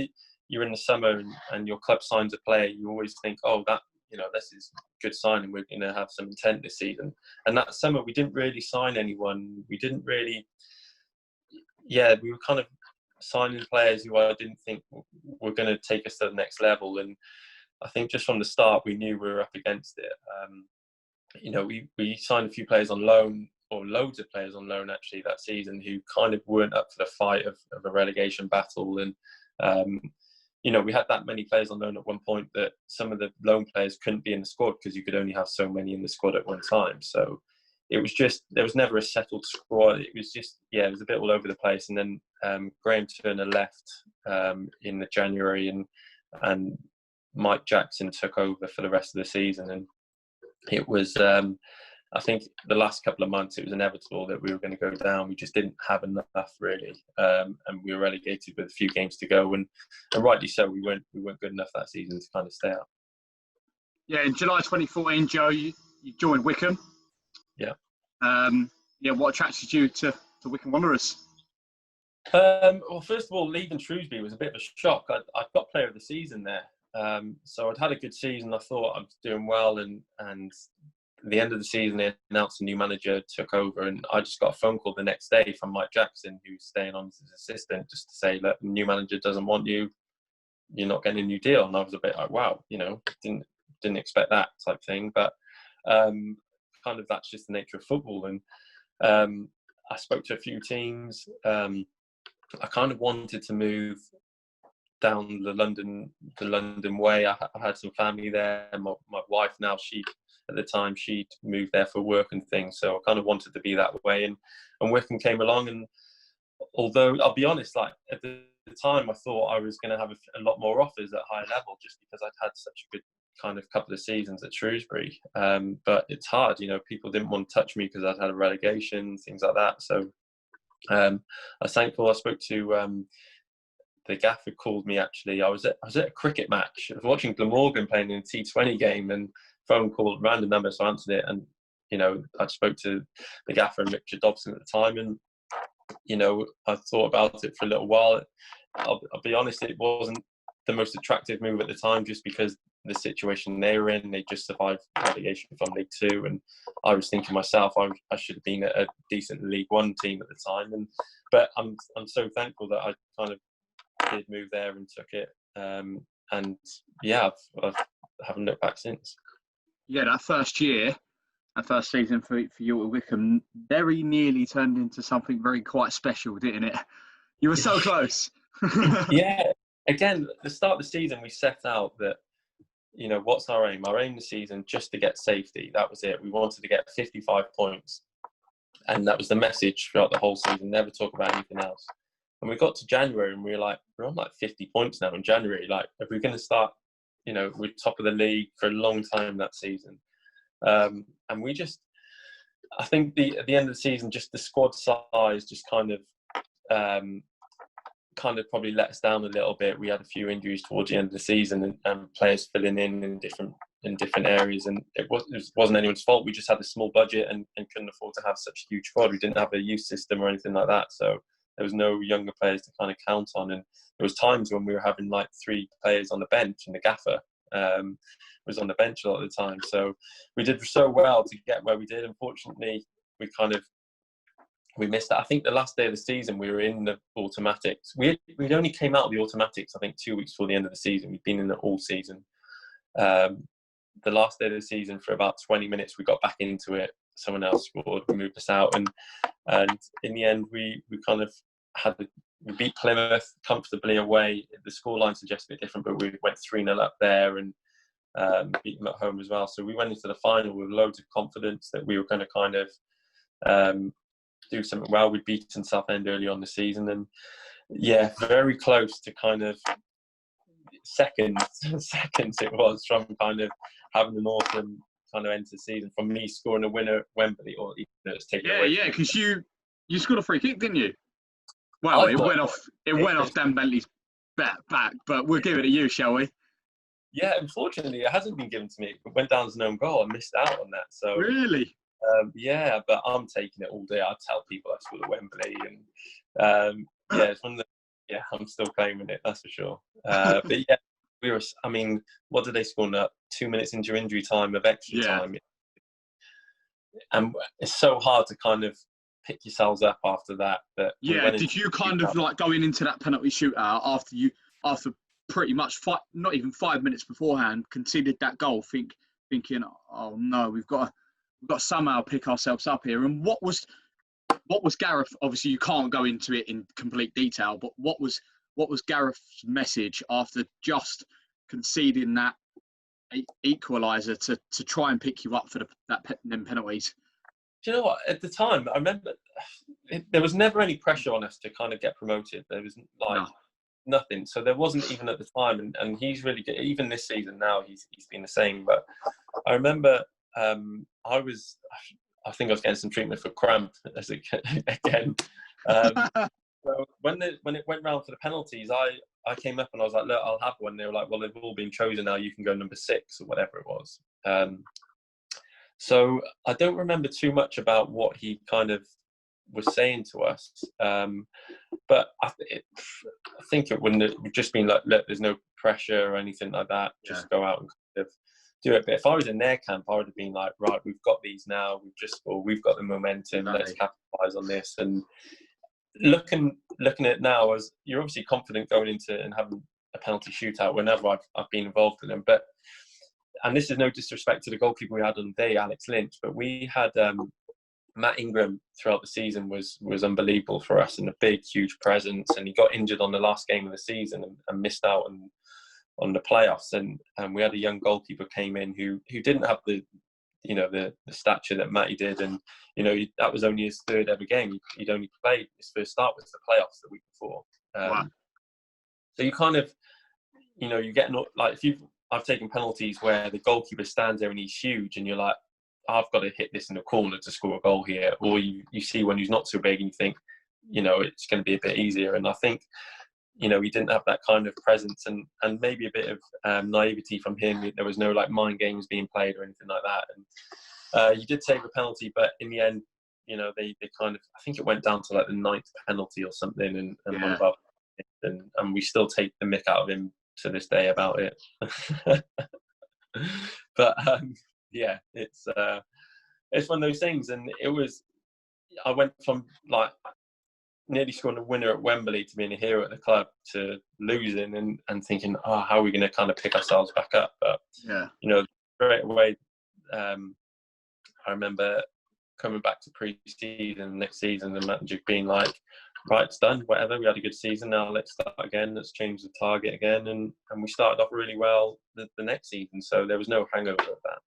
you're in the summer and your club signs a player, you always think, oh, that, you know, this is good signing. We're going to have some intent this season. And that summer, we didn't really sign anyone. We didn't really, we were kind of signing players who I didn't think were going to take us to the next level. And I think just from the start, we knew we were up against it. You know, we signed a few players on loan, or loads of players on loan actually that season, who kind of weren't up for the fight of a relegation battle. And you know, we had that many players on loan at one point that some of the loan players couldn't be in the squad because you could only have so many in the squad at one time. So it was just, there was never a settled squad. It was just, it was a bit all over the place. And then Graham Turner left in the January, and Mike Jackson took over for the rest of the season. And it was, I think the last couple of months, it was inevitable that we were going to go down. We just didn't have enough, really, and we were relegated with a few games to go. And rightly so, we weren't good enough that season to kind of stay up. Yeah, in July 2014, Joe, you joined Wycombe. Yeah. What attracted you to Wycombe Wanderers? Well, first of all, leaving Shrewsbury was a bit of a shock. I'd got player of the season there, so I'd had a good season. I thought I was doing well, and at the end of the season, they announced a new manager took over, and I just got a phone call the next day from Mike Jackson, who's staying on as his assistant, just to say, look, the new manager doesn't want you. You're not getting a new deal. And I was a bit like, wow, you know, didn't expect that type thing. But kind of that's just the nature of football. And I spoke to a few teams. I kind of wanted to move down the London way. I had some family there. My wife now, at the time, she'd moved there for work and things. So I kind of wanted to be that way. And Wycombe came along. And although, I'll be honest, like at the time, I thought I was going to have a lot more offers at higher level, just because I'd had such a good kind of couple of seasons at Shrewsbury. But it's hard, you know, people didn't want to touch me because I'd had a relegation, things like that. So I was thankful. I spoke to the gaffer called me, actually. I was at a cricket match. I was watching Glamorgan playing in a T20 game, and phone call, random number, so I answered it. And, you know, I spoke to the gaffer and Joe Jacobson at the time, and, you know, I thought about it for a little while. I'll be honest, it wasn't the most attractive move at the time, just because the situation they were in. They just survived relegation from League Two, and I was thinking myself, I should have been at a decent League One team at the time. But I'm so thankful that I kind of did move there and took it. And yeah, I haven't looked back since. Yeah, that first season for you at Wycombe very nearly turned into something very quite special, didn't it? You were so close. Yeah. Again, the start of the season, we set out that, you know, what's our aim? Our aim this season, just to get safety. That was it. We wanted to get 55 points. And that was the message throughout the whole season. Never talk about anything else. And we got to January and we were like, we're on like 50 points now in January. Like, if we're going to start, we're top of the league for a long time that season. And we just, I think at the end of the season, just the squad size just kind of probably let us down a little bit. We had a few injuries towards the end of the season, and players filling in different areas, and it wasn't anyone's fault. We just had a small budget and couldn't afford to have such a huge squad. We didn't have a youth system or anything like that, so there was no younger players to kind of count on. And there was times when we were having like 3 players on the bench, and the gaffer was on the bench a lot of the time. So we did so well to get where we did. Unfortunately, we missed that. I think the last day of the season, we were in the automatics. We'd only came out of the automatics, I think, 2 weeks before the end of the season. We'd been in it all season. The last day of the season, for about 20 minutes, we got back into it. Someone else scored, we moved us out. And in the end, we kind of we beat Plymouth comfortably away. The scoreline suggested a bit different, but we went 3-0 up there and beat them at home as well. So we went into the final with loads of confidence that we were going to kind of do something well. We'd beaten Southend early on the season, and very close to kind of seconds it was from kind of having an awesome kind of end to the season, from me scoring a winner at Wembley, or even though it's taken away. Yeah, because you scored a free kick, didn't you? Well, it went off Dan Bentley's back, but we'll give it to you, shall we? Yeah, unfortunately, it hasn't been given to me. It went down as an own goal. I missed out on that. So really, but I'm taking it all day. I tell people I scored at Wembley, and it's one of the. Yeah, I'm still claiming it. That's for sure. But yeah, we were. I mean, what did they score? 2 minutes into injury time of extra time, and it's so hard to kind of pick yourselves up after that. But did you kind of like going into that penalty shootout after pretty much not even 5 minutes beforehand conceded that goal, thinking, oh no, we've got to somehow pick ourselves up here? And what was Gareth? Obviously, you can't go into it in complete detail, but what was Gareth's message after just conceding that equaliser to try and pick you up for them penalties? Do you know what? At the time, I remember there was never any pressure on us to kind of get promoted. There was nothing. So there wasn't even at the time, and he's really good. Even this season now, he's been the same. But I remember I think I was getting some treatment for cramp again. So when it went round for the penalties, I came up and I was like, look, I'll have one. They were like, well, they've all been chosen now. You can go number 6 or whatever it was. So I don't remember too much about what he kind of was saying to us. But I think it wouldn't have just been like, look, there's no pressure or anything like that. Just go out and kind of do it. But if I was in their camp, I would have been like, right, we've got these now. We've got the momentum. Let's capitalize on this. And looking at it now, as you're obviously confident going into and having a penalty shootout whenever I've been involved in them. And this is no disrespect to the goalkeeper we had on the day, Alex Lynch, but we had Matt Ingram throughout the season was unbelievable for us, and a big, huge presence. And he got injured on the last game of the season and missed out on the playoffs. And we had a young goalkeeper came in who didn't have the stature that Matty did, and that was only his 3rd ever game. He'd only played his first start was the playoffs the week before. Wow. So you kind of, you get like I've taken penalties where the goalkeeper stands there and he's huge, and you're like, I've got to hit this in the corner to score a goal here. Or you see when he's not so big and you think, it's going to be a bit easier. And I think, he didn't have that kind of presence and maybe a bit of naivety from him. There was no like mind games being played or anything like that. And you did save a penalty, but in the end, they kind of, I think it went down to like the 9th penalty or something, and one of our, and we still take the mick out of him to this day about it. But it's one of those things. And I went from like nearly scoring a winner at Wembley to being a hero at the club to losing and thinking, how are we going to kind of pick ourselves back up? But straight away, I remember coming back to pre-season next season, the manager being like, right, it's done, whatever, we had a good season, now let's start again, let's change the target again. And we started off really well the next season, so there was no hangover of that.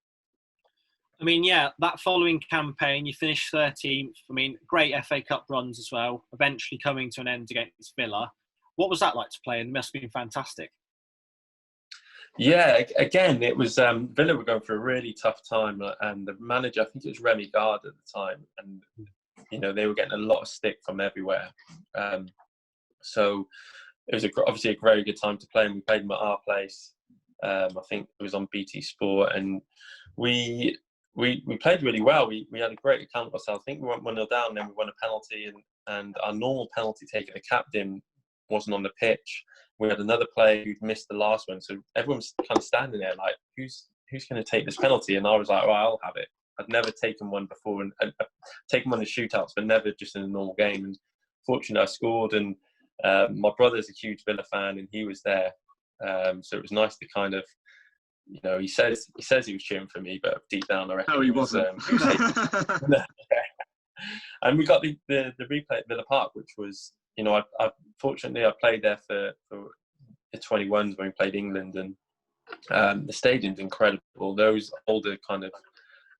I mean, yeah, that following campaign, you finished 13th. I mean, great FA Cup runs as well, eventually coming to an end against Villa. What was that like to play? And it must have been fantastic. Yeah, again, it was Villa were going through a really tough time, and the manager, I think it was Remy Gard at the time, and they were getting a lot of stick from everywhere. So it was obviously a very good time to play, and we played them at our place. I think it was on BT Sport, and we played really well. We had a great account of ourselves. I think we went 1-0 down, then we won a penalty, and our normal penalty taker, the captain, wasn't on the pitch. We had another player who'd missed the last one, so everyone's kind of standing there like, who's going to take this penalty? And I was like, well, I'll have it. I'd never taken one before, and taken one in shootouts, but never just in a normal game. And fortunately, I scored, and my brother's a huge Villa fan, and he was there. So it was nice to kind of, he says he was cheering for me, but deep down I reckon No, he wasn't. And we got the replay at Villa Park, which was, fortunately I played there for the 21s when we played England, and the stadium's incredible. Those older kind of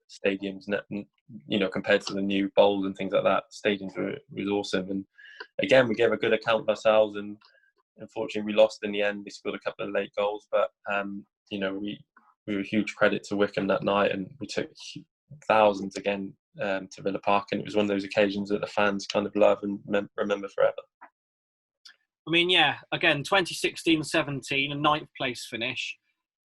stadiums, compared to the new bowls and things like that, stadiums was awesome. And again, we gave a good account of ourselves, and unfortunately we lost in the end. They scored a couple of late goals, but we were a huge credit to Wycombe that night, and we took thousands again to Villa Park, and it was one of those occasions that the fans kind of love and remember forever. I mean, yeah, again, 2016-17, a 9th place finish.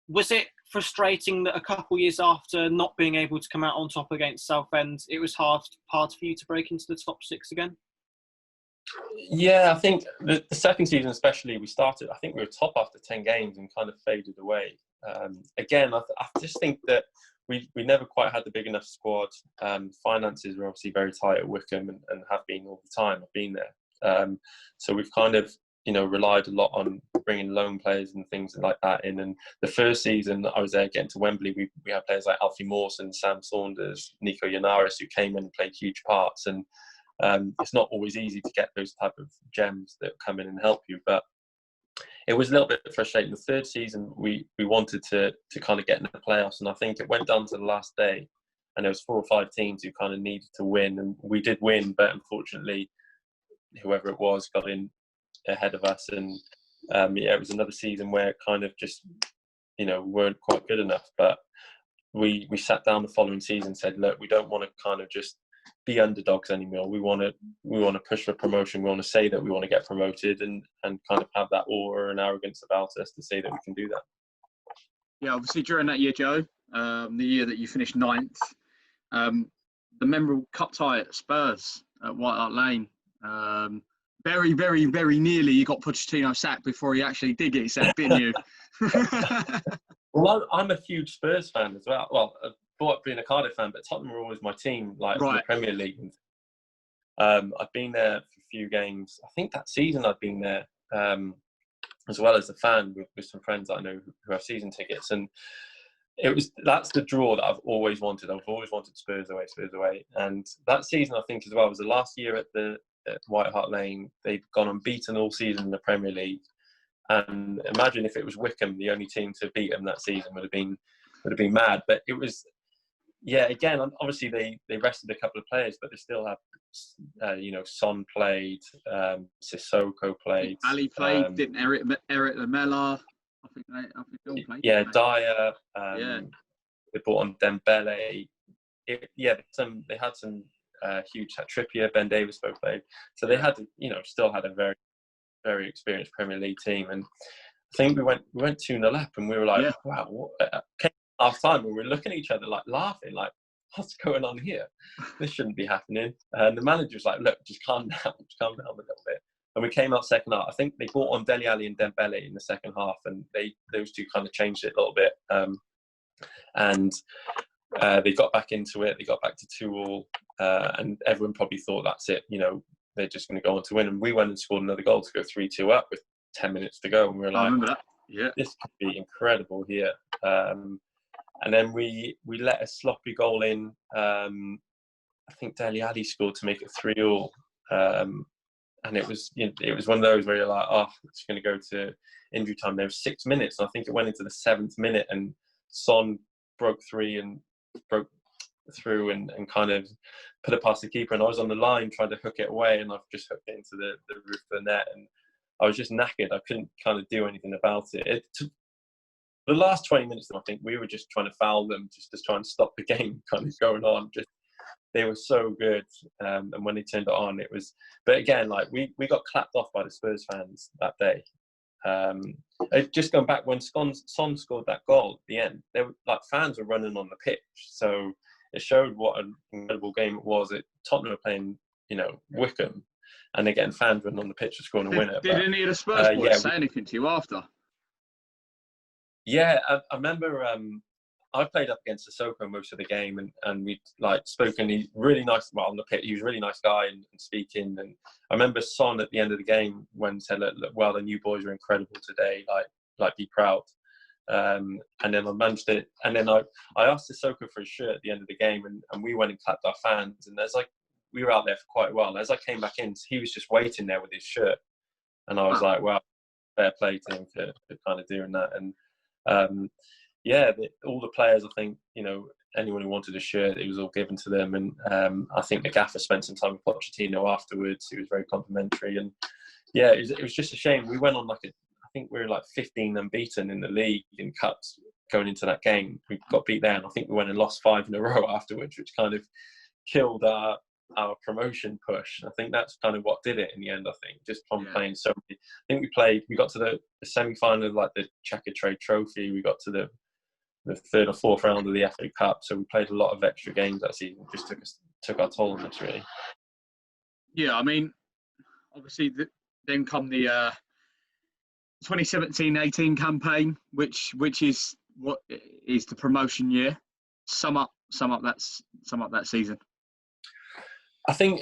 Was it frustrating that a couple of years after not being able to come out on top against Southend, it was hard for you to break into the top 6 again? Yeah, I think the second season especially, I think we were top after 10 games and kind of faded away. Again, I just think that we never quite had the big enough squad. Finances were obviously very tight at Wycombe, and have been all the time. I've been there. So we've kind of, relied a lot on bringing loan players and things like that in. And the first season I was there getting to Wembley, we had players like Alfie Mawson, Sam Saunders, Nico Yanaris, who came in and played huge parts. And it's not always easy to get those type of gems that come in and help you. But it was a little bit frustrating. The third season, we wanted to kind of get in the playoffs, and I think it went down to the last day, and there was 4 or 5 teams who kind of needed to win, and we did win, but unfortunately, whoever it was got in ahead of us, and it was another season where it kind of just, weren't quite good enough. But we sat down the following season and said, look, we don't want to kind of just be underdogs anymore. We want to push for promotion. We want to say that we want to get promoted, and kind of have that aura and arrogance about us to say that we can do that. Yeah, obviously during that year, Joe, the year that you finished 9th, the memorable cup tie at Spurs at White Hart Lane. Very, very, very nearly you got Pochettino sacked before he actually did get sacked, didn't you? Well, I'm a huge Spurs fan as well. Well, I brought up being a Cardiff fan, but Tottenham were always my team, like in the Premier League. I've been there for a few games. I think that season I've been there, as well as a fan with some friends that I know who have season tickets. And that's the draw that I've always wanted. I've always wanted Spurs away. And that season, I think as well, was the last year at White Hart Lane. They've gone unbeaten all season in the Premier League. And imagine if it was Wycombe, the only team to beat them that season, would have been mad. But it was, yeah, again, obviously they rested a couple of players, but they still have, Son played, Sissoko played. Ali played, didn't Eric Lamela? I think they all played. Yeah, Dyer. They brought on Dembele. They had some huge Trippier, Ben Davies both played. So they had, still had a very, very experienced Premier League team. And I think we went 2-0 up, and we were like, wow, what? Half time, we were looking at each other like laughing, like, what's going on here? This shouldn't be happening. And the manager was like, look, just calm down a little bit. And we came out second half. I think they brought on Dele Alli and Dembele in the second half, and those two kind of changed it a little bit. And they got back into it. They got back to 2-2, and everyone probably thought that's it. They're just going to go on to win. And we went and scored another goal to go 3-2 up with 10 minutes to go. And we were like, I remember that. Yeah, this could be incredible here. And then we let a sloppy goal in. I think Dele Alli scored to make it 3-3. And it was one of those where you're like, oh, it's going to go to injury time. There was 6 minutes, and I think it went into the 7th minute, and Son broke 3 and broke through and kind of put it past the keeper, and I was on the line trying to hook it away, and I've just hooked it into the roof of the net, and I was just knackered. I couldn't kind of do anything about it. It took the last 20 minutes, I think we were just trying to foul them, just to try and stop the game kind of going on. Just they were so good, and when they turned it on, it was. But again, like we got clapped off by the Spurs fans that day. Just going back when Son scored that goal at the end, they were like fans were running on the pitch, so it showed what an incredible game it was. Tottenham were playing, Wycombe, and they're getting fans running on the pitch to score a winner. Did any of the Spurs boys say anything to you after? Yeah, I remember. I played up against Sissoko most of the game, and we'd like spoken. He's really nice. Well, on the pitch, he was a really nice guy and speaking. And I remember Son at the end of the game when he said, "Look, well, the new boys are incredible today. Like, be proud." And then I managed it. And then I asked Sissoko for his shirt at the end of the game, and we went and clapped our fans. And there's like we were out there for quite a while. And as I came back in, he was just waiting there with his shirt, and I was like, "Wow, fair play to him for kind of doing that." And all the players, I think, anyone who wanted a shirt, it was all given to them. And I think the gaffer spent some time with Pochettino afterwards. He was very complimentary. And yeah, it was just a shame. We went on I think we were like 15 unbeaten in the league in cups going into that game. We got beat there, and I think we went and lost 5 in a row afterwards, which kind of killed our promotion push. I think that's kind of what did it in the end. I think just from playing so many. I think we got to the semi-final of like the Checker Trade Trophy. We got to the 3rd or 4th round of the FA Cup, so we played a lot of extra games that season. It just took our toll on us, really. Yeah, I mean, obviously, then come the 2017-18 campaign, which is what is the promotion year. Sum up that season. I think,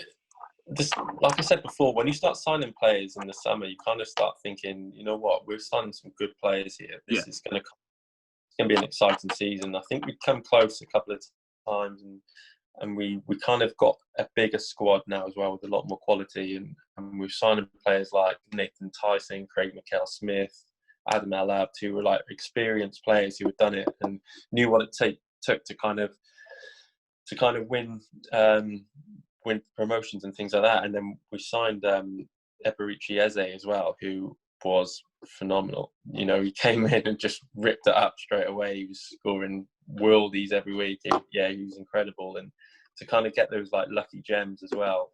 like I said before, when you start signing players in the summer, you kind of start thinking, you know what, we're signing some good players here. This is going to be an exciting season. I think we've come close a couple of times, and we kind of got a bigger squad now as well with a lot more quality. And we've signed players like Nathan Tyson, Craig McHale-Smith, Adam El-Abd, who were like experienced players who had done it and knew what it took to kind of win promotions and things like that. And then we signed Eberici Eze as well, who was phenomenal. He came in and just ripped it up straight away. He was scoring worldies every week. He was incredible. And to kind of get those like lucky gems as well,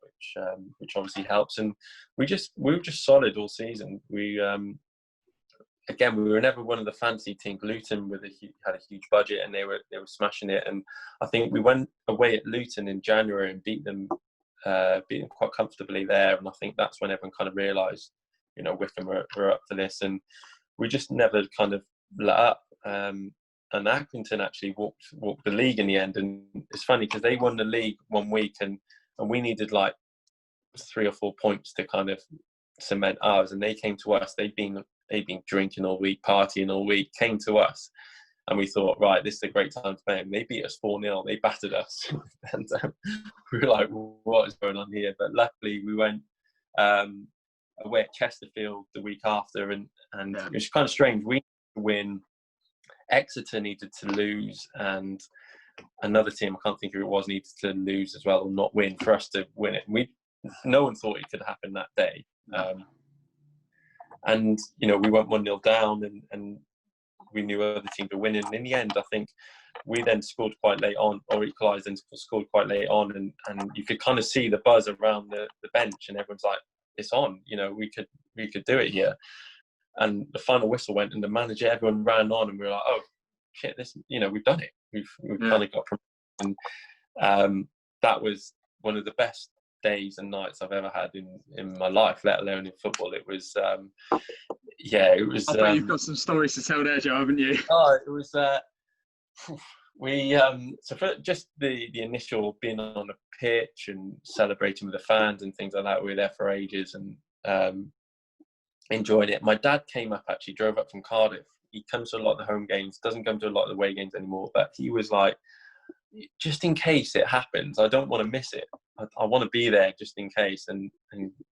which obviously helps. And we were just solid all season. We were never one of the fancy teams. Luton had a huge budget, and they were smashing it. And I think we went away at Luton in January and beat them quite comfortably there. And I think that's when everyone kind of realised, Wycombe were up for this, and we just never kind of let up. And Accrington actually walked the league in the end. And it's funny because they won the league one week, and we needed like 3 or 4 points to kind of cement ours. And they came to us. They'd been drinking all week, partying all week, came to us, and we thought, right, this is a great time to play them. They beat us 4-0. They battered us, and we were like, what is going on here? But luckily, we went away at Chesterfield the week after, and it was kind of strange. We needed to win. Exeter needed to lose, and another team, I can't think who it was, needed to lose as well or not win for us to win it. No one thought it could happen that day. And we went 1-0 down, and we knew other teams were winning. And in the end, I think we then scored quite late on, or equalised and scored quite late on, and you could kind of see the buzz around the bench, and everyone's like, it's on, we could do it here. And the final whistle went, and the manager, everyone ran on, and we were like, oh shit, this, we've done it. We've kind of got promoted. And that was one of the best days and nights I've ever had in my life, let alone in football. It was, it was. I bet you've got some stories to tell there, Joe, haven't you? Oh, it was. So for just the initial being on the pitch and celebrating with the fans and things like that, we were there for ages and enjoying it. My dad came up, actually drove up from Cardiff. He comes to a lot of the home games, doesn't come to a lot of the away games anymore, but he was like, just in case it happens, I don't want to miss it. I want to be there just in case. And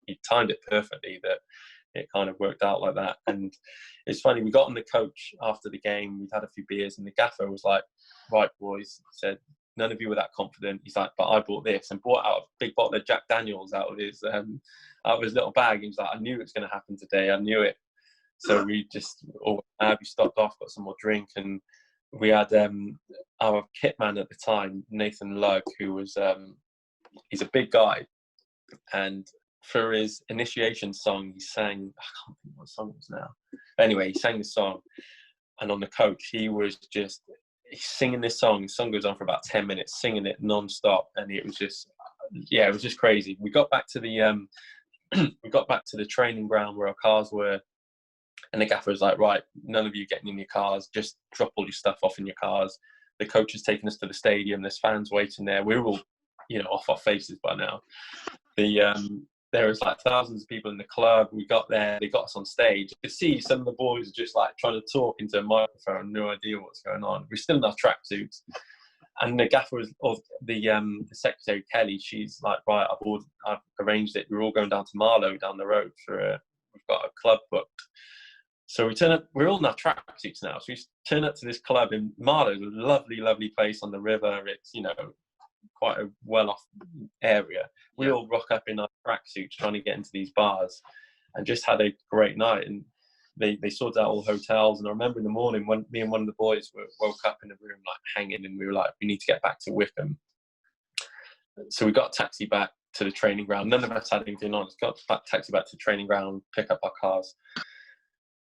he timed it perfectly that it kind of worked out like that. And it's funny, we got on the coach after the game, we'd had a few beers, and the gaffer was like, right boys, he said, none of you were that confident. He's like, but I bought this, and bought out a big bottle of Jack Daniels out of his little bag. He was like, I knew it was going to happen today. I knew it. So we just we stopped off, got some more drink, and we had our kit man at the time, Nathan Lugg, who was he's a big guy, and for his initiation song, he sang, I can't think what song it was now. Anyway, he sang the song, and on the coach, he's singing this song. The song goes on for about 10 minutes, singing it non-stop, and it was just crazy. We got back to the training ground where our cars were, and the gaffer was like, right, none of you getting in your cars, just drop all your stuff off in your cars. The coach has taken us to the stadium. There's fans waiting there. We were all, off our faces by now. There was like thousands of people in the club. We got there, they got us on stage. You could see some of the boys just like trying to talk into a microphone, no idea what's going on. We're still in our tracksuits. And the gaffer the secretary, Kelly, she's like, right, I've arranged it. We're all going down to Marlow down the road we've got a club booked. So we turn up, we're all in our tracksuits now. So we turn up to this club in Marlow, a lovely, lovely place on the river. It's, quite a well-off area. We all rock up in our tracksuits trying to get into these bars, and just had a great night. And they sorted out all the hotels. And I remember in the morning when me and one of the boys woke up in the room like hanging, and we were like, we need to get back to Wycombe. So we got a taxi back to the training ground. None of us had anything on. Got a taxi back to the training ground, pick up our cars.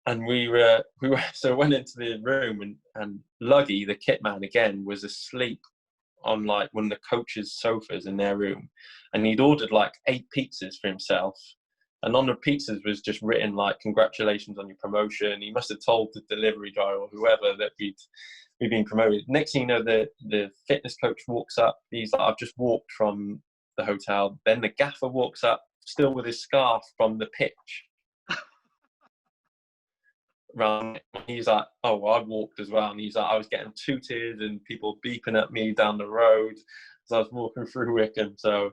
And we went into the room, and Luggy, the kit man again, was asleep on like one of the coaches' sofas in their room, and he'd ordered like 8 pizzas for himself, and on the pizzas was just written like, congratulations on your promotion. He must have told the delivery driver or whoever that we'd been promoted. Next thing you know, the fitness coach walks up. He's like, I've just walked from the hotel. Then the gaffer walks up, still with his scarf from the pitch. Around, he's like, oh, well, I walked as well. And he's like, I was getting tooted and people beeping at me down the road as I was walking through Wycombe. So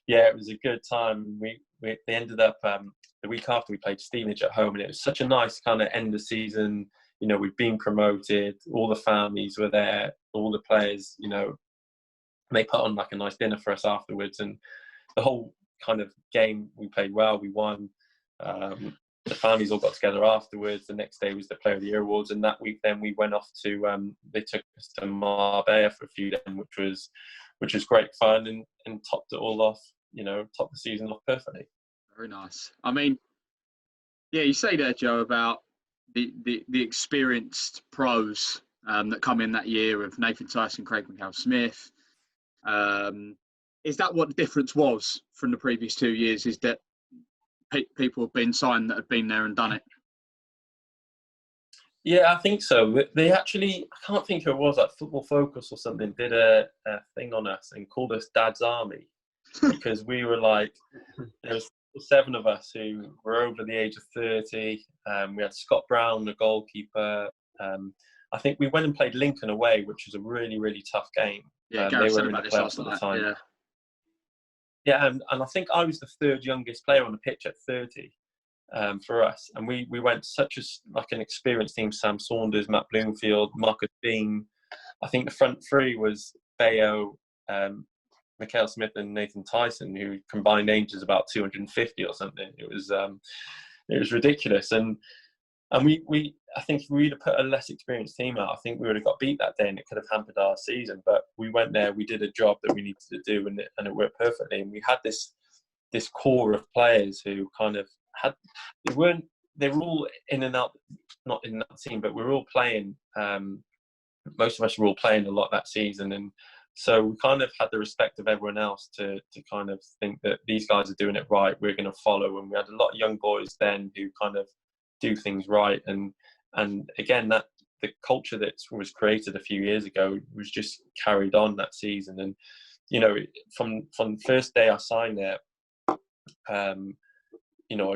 yeah, it was a good time. They ended up the week after we played Stevenage at home, and it was such a nice kind of end of season. We've been promoted, all the families were there, all the players, they put on like a nice dinner for us afterwards, and the whole kind of game, we played well, we won. The families all got together afterwards. The next day was the Player of the Year awards, and that week then we went off to they took us to Marbella for a few days, which was great fun, and topped it all off, topped the season off perfectly. Very nice. I mean, yeah, you say there, Joe, about the experienced pros that come in that year of Nathan Tyson, Craig McHale-Smith. Is that what the difference was from the previous 2 years? Is that people have been signed that have been there and done it? Yeah, I think so. They actually, I can't think who it was, like Football Focus or something, did a thing on us and called us Dad's Army, because we were like, there was 7 of us who were over the age of 30. We had Scott Brown, the goalkeeper. I think we went and played Lincoln away, which was a really, really tough game. Yeah, they were in the playoffs at the time. Yeah. Yeah, and I think I was the 3rd youngest player on the pitch at 30 for us. And we went an experienced team: Sam Saunders, Matt Bloomfield, Marcus Bean. I think the front 3 was Bayo, McHale-Smith and Nathan Tyson, who combined age is about 250 or something. It was ridiculous. And I think if we'd have put a less experienced team out, I think we would have got beat that day, and it could have hampered our season. But we went there, we did a job that we needed to do, and it worked perfectly. And we had this core of players who kind of they were all in and out, not in that team, but we were all playing. Most of us were all playing a lot that season, and so we kind of had the respect of everyone else to kind of think that these guys are doing it right, we're going to follow. And we had a lot of young boys then who kind of do things right, and again, that the culture that was created a few years ago was just carried on that season. And from the first day I signed there, I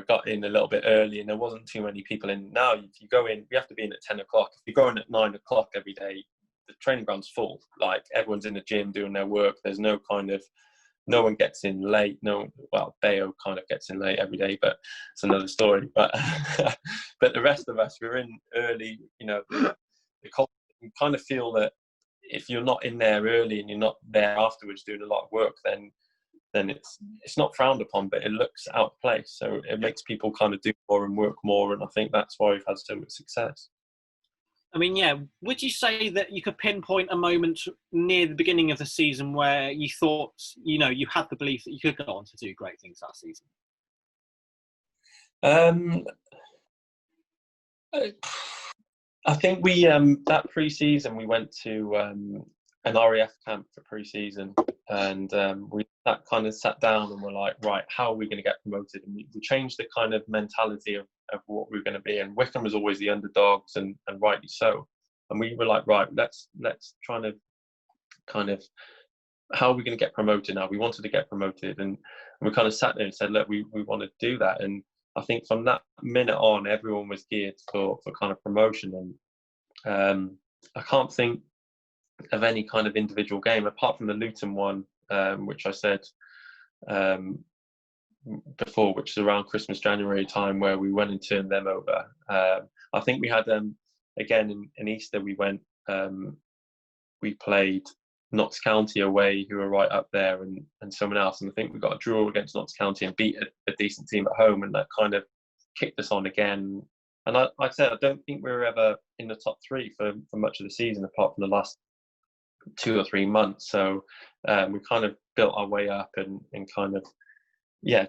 got in a little bit early, and there wasn't too many people in. Now if you go in, you have to be in at 10 o'clock. If you go in at 9 o'clock every day, the training ground's full. Like, everyone's in the gym doing their work. There's no one gets in late. Bayo kind of gets in late every day, but it's another story. But but the rest of us, we're in early. The culture, you kind of feel that if you're not in there early and you're not there afterwards doing a lot of work, then it's not frowned upon, but it looks out of place. So it makes people kind of do more and work more, and I think that's why we've had so much success. I mean, yeah, would you say that you could pinpoint a moment near the beginning of the season where you thought, you had the belief that you could go on to do great things that season? I think we that pre-season we went to an RAF camp for pre-season, and we kind of sat down and were like, right, how are we going to get promoted? And we changed the kind of mentality of what we were going to be. And Wycombe was always the underdogs, and rightly so. And we were like, right, let's try to kind of, how are we going to get promoted now? We wanted to get promoted, and we kind of sat there and said, look, we want to do that. And I think from that minute on, everyone was geared for kind of promotion. And I can't think of any kind of individual game apart from the Luton one, which I said before, which is around Christmas, January time, where we went and turned them over. I think we had again in Easter we went, we played Notts County away, who were right up there, and someone else, and I think we got a draw against Notts County and beat a decent team at home, and that kind of kicked us on again. And like I said, I don't think we were ever in the top three for much of the season, apart from the last 2 or 3 months. So we kind of built our way up and kind of,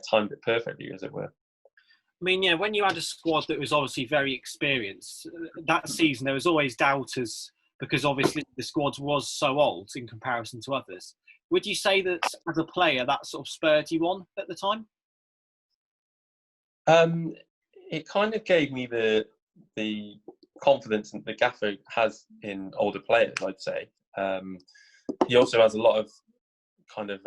timed it perfectly, as it were. I mean, yeah, when you had a squad that was obviously very experienced, that season there was always doubters because obviously the squad was so old in comparison to others. Would you say that as a player that sort of spurred you on at the time? It kind of gave me the confidence that the gaffer has in older players, I'd say. He also has a lot of kind of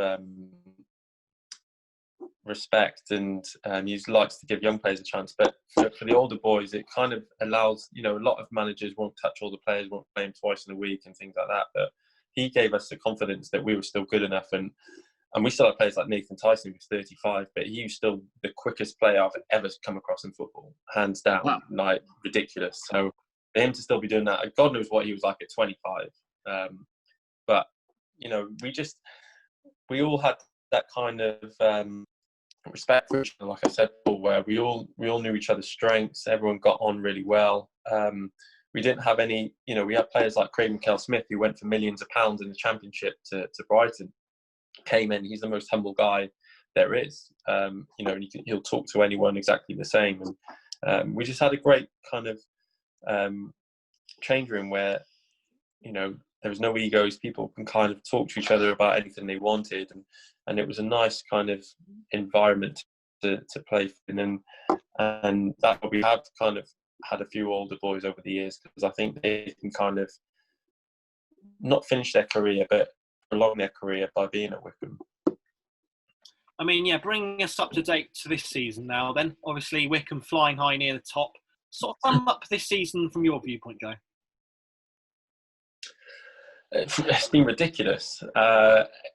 respect, and he likes to give young players a chance. But for the older boys, it kind of allows, a lot of managers won't touch all the players, won't play them twice in a week and things like that. But he gave us the confidence that we were still good enough. And we still have players like Nathan Tyson, who's 35, but he was still the quickest player I've ever come across in football, hands down. Wow. Like, ridiculous. So for him to still be doing that, God knows what he was like at 25. But, we all had that kind of respect for each other, like I said before, where we all knew each other's strengths. Everyone got on really well. We didn't have any, we had players like Craig McKell-Smith, who went for millions of pounds in the Championship to Brighton. Came in, he's the most humble guy there is. And he'll talk to anyone exactly the same. And we just had a great kind of change room where, there was no egos. People can kind of talk to each other about anything they wanted, and it was a nice kind of environment to play in. And that we have kind of had a few older boys over the years, because I think they can kind of not finish their career, but prolong their career by being at Wycombe. I mean, yeah, bringing us up to date to this season now then. Obviously, Wycombe flying high near the top. Sort of sum up this season from your viewpoint, Joe. It's been ridiculous.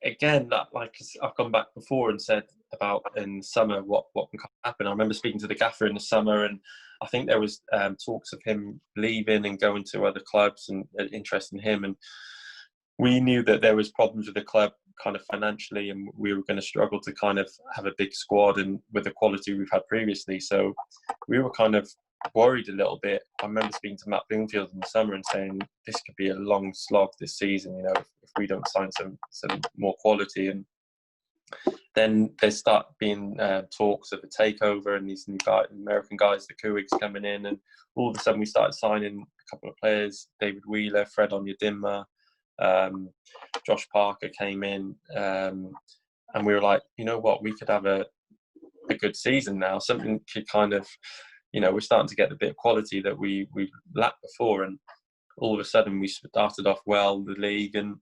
Again, like I've gone back before and said about in summer what can happen. I remember speaking to the gaffer in the summer, and I think there was talks of him leaving and going to other clubs and interest in him. And we knew that there was problems with the club kind of financially, and we were going to struggle to kind of have a big squad and with the quality we've had previously. So we were kind of worried a little bit. I remember speaking to Matt Bloomfield in the summer and saying this could be a long slog this season, if we don't sign some more quality. And then there start being talks of a takeover, and these new American guys, the Kuwigs, coming in, and all of a sudden we started signing a couple of players: David Wheeler, Fred Onyedinma, Josh Parker came in, and we were like, you know what, we could have a good season now. Something could kind of, we're starting to get the bit of quality that we lacked before. And all of a sudden we started off well, the league. And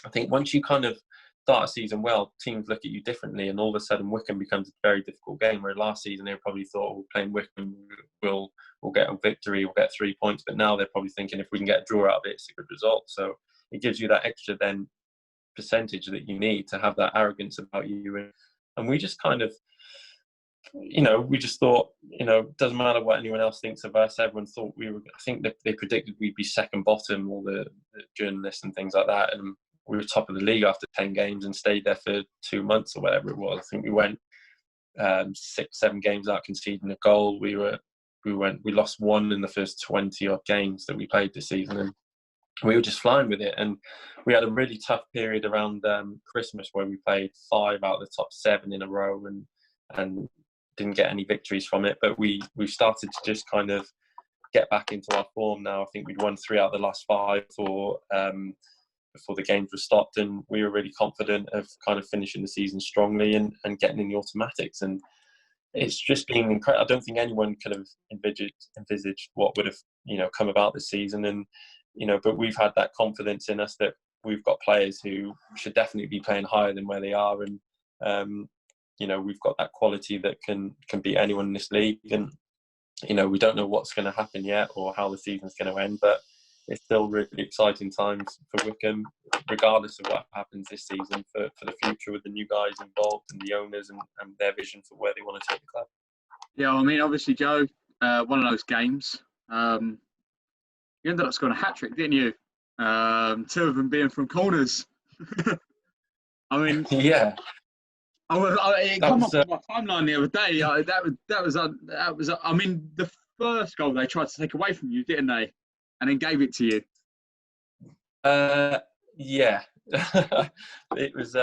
I think once you kind of start a season well, teams look at you differently, and all of a sudden Wycombe becomes a very difficult game, where last season they probably thought, we're playing Wycombe, we'll get a victory, we'll get 3 points. But now they're probably thinking, if we can get a draw out of it, it's a good result. So it gives you that extra then percentage that you need to have that arrogance about you. And we just kind of we just thought, doesn't matter what anyone else thinks of us. Everyone thought I think that they predicted we'd be second bottom, all the journalists and things like that. And we were top of the league after 10 games and stayed there for 2 months or whatever it was. I think we went 6-7 games without conceding a goal. We lost one in the first 20 odd games that we played this season, and we were just flying with it. And we had a really tough period around Christmas where we played 5 out of the top 7 in a row and didn't get any victories from it. But we've started to just kind of get back into our form now. I think we'd won 3 out of the last 5 before the games were stopped, and we were really confident of kind of finishing the season strongly and getting in the automatics. And it's just been incredible. I don't think anyone could have envisaged what would have come about this season. And but we've had that confidence in us that we've got players who should definitely be playing higher than where they are, and we've got that quality that can beat anyone in this league. And we don't know what's going to happen yet or how the season's going to end, but it's still really exciting times for Wycombe, regardless of what happens this season, for the future, with the new guys involved and the owners and their vision for where they want to take the club. Yeah, I mean, obviously, Joe, one of those games, you ended up scoring a hat-trick, didn't you? 2 of them being from corners. I mean, yeah. It came up on my timeline the other day. That was. I mean, the first goal they tried to take away from you, didn't they? And then gave it to you. Yeah. It was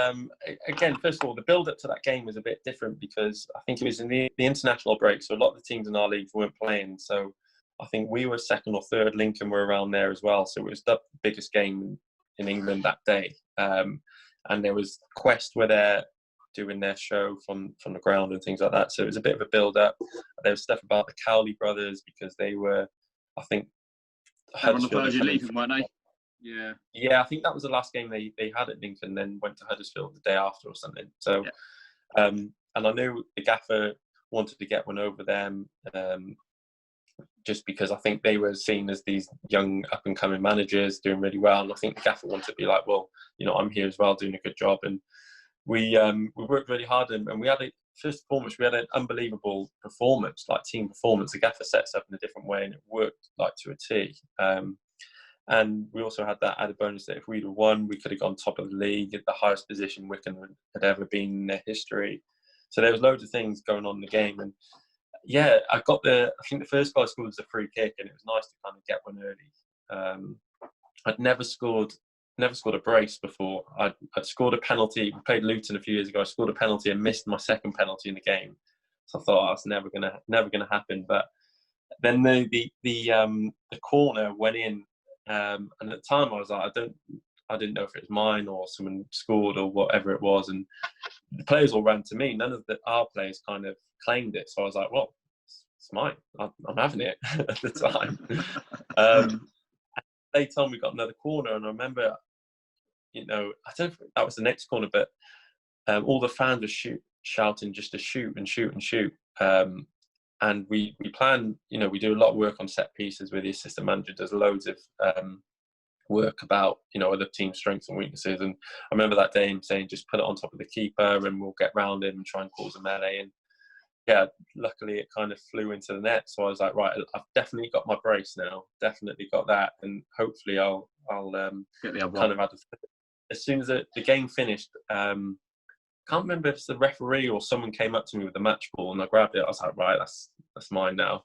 again. First of all, the build-up to that game was a bit different because I think it was in the international break, so a lot of the teams in our league weren't playing. So I think we were second or third. Lincoln were around there as well. So it was the biggest game in England that day. And there was Quest were there doing their show from the ground and things like that. So it was a bit of a build-up. There was stuff about the Cowley brothers because they were, I think, they were on the verge of leaving, weren't they? Yeah. Yeah, I think that was the last game they had at Lincoln, then went to Huddersfield the day after or something. So, and I knew the gaffer wanted to get one over them just because I think they were seen as these young up-and-coming managers doing really well. And I think the gaffer wanted to be like, well, I'm here as well doing a good job. And we worked really hard and we had first and foremost, we had an unbelievable performance, like team performance. The gaffer sets up in a different way and it worked like to a T. And we also had that added bonus that if we'd have won, we could have gone top of the league at the highest position Wycombe had ever been in their history. So there was loads of things going on in the game. And yeah, I think the first goal I scored was a free kick and it was nice to kind of get one early. I'd never scored a brace before. I'd scored a penalty. We played Luton a few years ago. I scored a penalty and missed my second penalty in the game. So I thought that's never gonna happen. But then the corner went in, and at the time I was like, I didn't know if it was mine or someone scored or whatever it was. And the players all ran to me. None of our players kind of claimed it. So I was like, well, it's mine. I'm having it at the time. They told me we got another corner, and I remember, I don't think that was the next corner, but all the fans were shouting just to shoot and shoot and shoot. And we plan, we do a lot of work on set pieces with the assistant manager. Does loads of work about, other team strengths and weaknesses. And I remember that day him saying, just put it on top of the keeper and we'll get round him and try and cause a melee. And yeah, luckily it kind of flew into the net. So I was like, right, I've definitely got my brace now. Definitely got that. And hopefully I'll get the other kind of add as soon as the game finished. Can't remember if it's the referee or someone came up to me with the match ball and I grabbed it. I was like, right, that's mine now.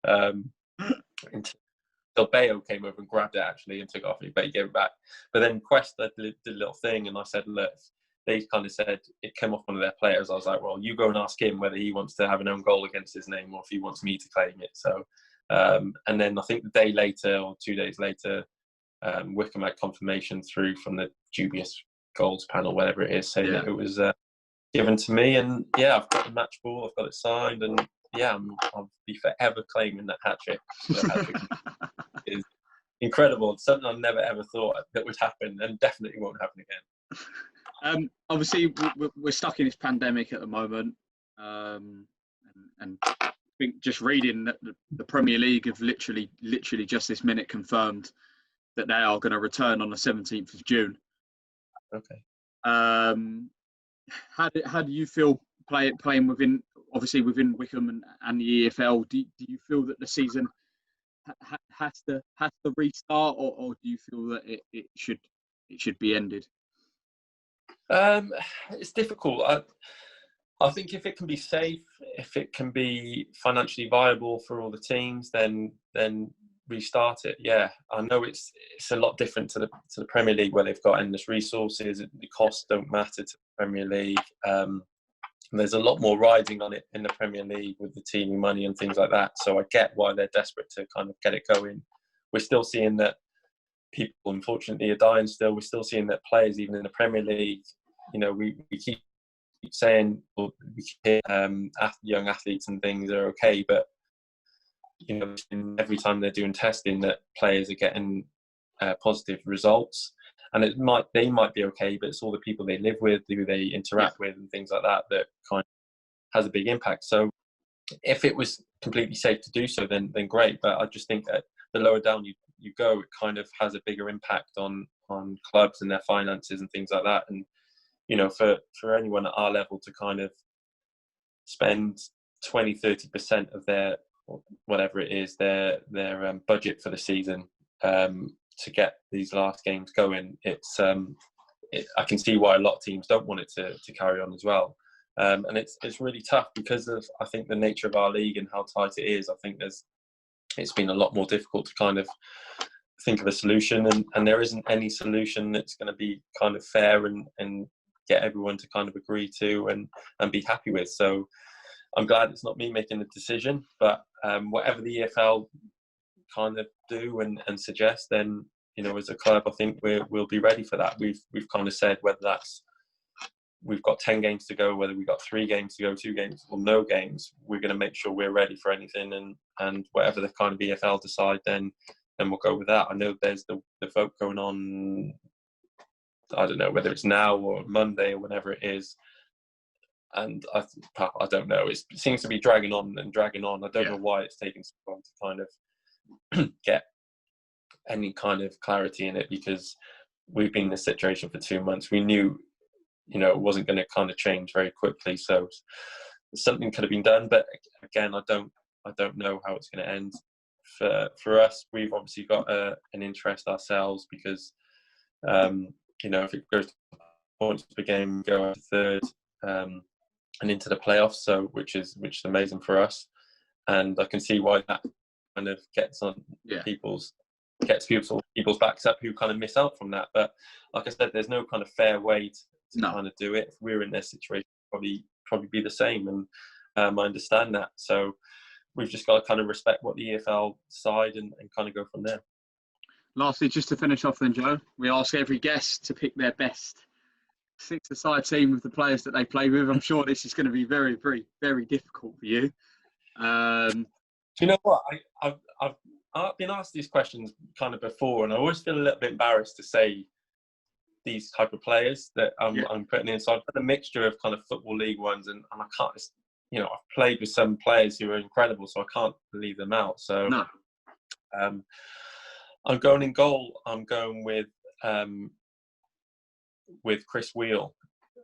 Until Bayo came over and grabbed it actually and took it off me, but he gave it back. But then Quest did a little thing and I said, look, they kind of said it came off one of their players. I was like, well, you go and ask him whether he wants to have an own goal against his name or if he wants me to claim it. So, and then I think the day later or 2 days later, Wycombe had confirmation through from the dubious goals panel, whatever it is, saying that it was given to me. And yeah, I've got the match ball, I've got it signed, and yeah, I'll be forever claiming that hat-trick. The hat-trick is incredible. It's something I never ever thought that would happen and definitely won't happen again. Obviously, we're stuck in this pandemic at the moment, and I think just reading that the Premier League have literally just this minute confirmed that they are going to return on the 17th of June. Okay. How do you feel playing within obviously within Wycombe and the EFL, do you feel that the season has to restart, or do you feel that it should be ended? It's difficult. I think if it can be safe, if it can be financially viable for all the teams, then restart it. Yeah, I know it's a lot different to the Premier League, where they've got endless resources. The costs don't matter to the Premier League. There's a lot more riding on it in the Premier League with the TV money and things like that. So I get why they're desperate to kind of get it going. We're still seeing that people, unfortunately, are dying still. We're still seeing that players, even in the Premier League, we keep saying, well, we hear young athletes and things are okay, but every time they're doing testing, that players are getting positive results, and they might be okay, but it's all the people they live with, who they interact with, and things like that kind of has a big impact. So if it was completely safe to do so, then great. But I just think that the lower down you go, it kind of has a bigger impact on clubs and their finances and things like that. And for anyone at our level to kind of spend 20-30% of their, whatever it is, their budget for the season to get these last games going, I can see why a lot of teams don't want it to carry on as well. And it's really tough because of, I think, the nature of our league and how tight it is. I think it's been a lot more difficult to kind of think of a solution, and there isn't any solution that's going to be kind of fair and get everyone to kind of agree to and be happy with. So I'm glad it's not me making the decision, but whatever the EFL kind of do and suggest, then as a club, I think we'll be ready for that. We've kind of said whether that's we've got 10 games to go, whether we've got 3 games to go, 2 games or no games, we're going to make sure we're ready for anything, and whatever the kind of EFL decide, then we'll go with that. I know there's the vote going on, I don't know whether it's now or Monday or whenever it is, and I don't know. It seems to be dragging on and dragging on. I don't know why it's taking so long to kind of get any kind of clarity in it, because we've been in this situation for 2 months. We knew, it wasn't going to kind of change very quickly. So something could have been done, but again, I don't know how it's going to end. For us, we've obviously got an interest ourselves, because if it goes to points per game, go out to third and into the playoffs, so which is amazing for us, and I can see why that kind of gets people's backs up who kind of miss out from that. But like I said, there's no kind of fair way to kind of do it. If we're in their situation, probably be the same, and I understand that. So we've just got to kind of respect what the EFL decide and kind of go from there. Lastly, just to finish off then, Joe, we ask every guest to pick their best 6-a-side team with the players that they play with. I'm sure this is going to be very, very, very difficult for you. Do you know what? I've been asked these questions kind of before, and I always feel a little bit embarrassed to say these type of players that I'm putting in. So I've got a mixture of kind of Football League ones, and I can't just, I've played with some players who are incredible, so I can't leave them out. So no. I'm going in goal. I'm going with Chris Wheel.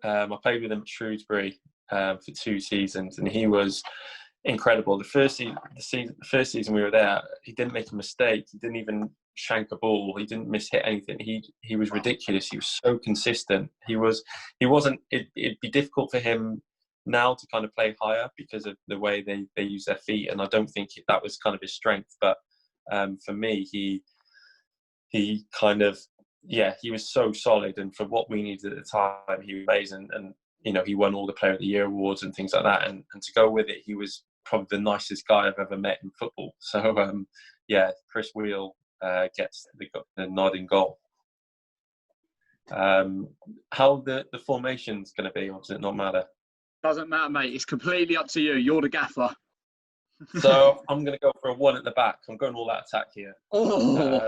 I played with him at Shrewsbury for 2 seasons, and he was incredible. The first season we were there, he didn't make a mistake. He didn't even shank a ball. He didn't miss hit anything. He was ridiculous. He was so consistent. He wasn't. It'd be difficult for him now to kind of play higher because of the way they use their feet, and I don't think that was kind of his strength. But for me, he kind of, he was so solid, and for what we needed at the time, he was amazing. And he won all the Player of the Year awards and things like that. And to go with it, he was probably the nicest guy I've ever met in football. So Chris Wheel gets the nod in goal. How the formation's going to be, or does it not matter? Doesn't matter, mate. It's completely up to you. You're the gaffer. So I'm going to go for a 1 at the back. I'm going all out attack here. Oh.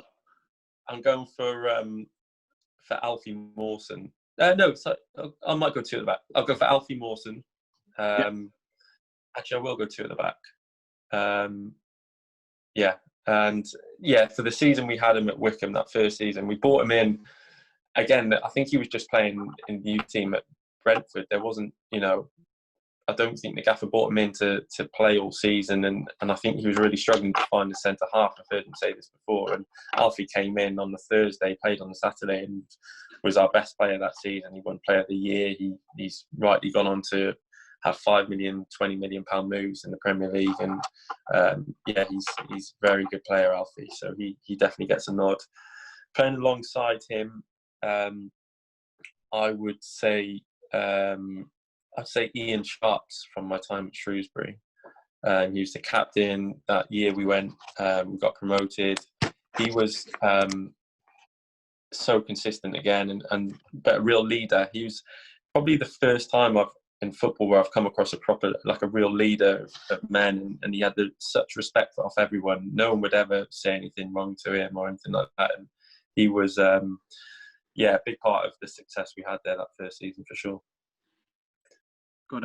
I'm going for Alfie Mawson. No, so I might go 2 at the back. I'll go for Alfie Mawson. Actually, I will go 2 at the back. For the season we had him at Wycombe, that first season, we brought him in. Again, I think he was just playing in the youth team at Brentford. There wasn't, I don't think the gaffer brought him in to play all season, and I think he was really struggling to find a centre half. I've heard him say this before, and Alfie came in on the Thursday, played on the Saturday, and was our best player that season. He won Player of the Year. He's rightly gone on to have 5 million, 20 million pound moves in the Premier League, and he's a very good player, Alfie. So he definitely gets a nod. Playing alongside him, I would say. I'd say Ian Sharps from my time at Shrewsbury. He was the captain that year we went. We got promoted. He was so consistent again, but a real leader. He was probably the first time in football where I've come across a real leader of men, and he had such respect off everyone. No one would ever say anything wrong to him or anything like that. And he was, a big part of the success we had there that first season for sure. Got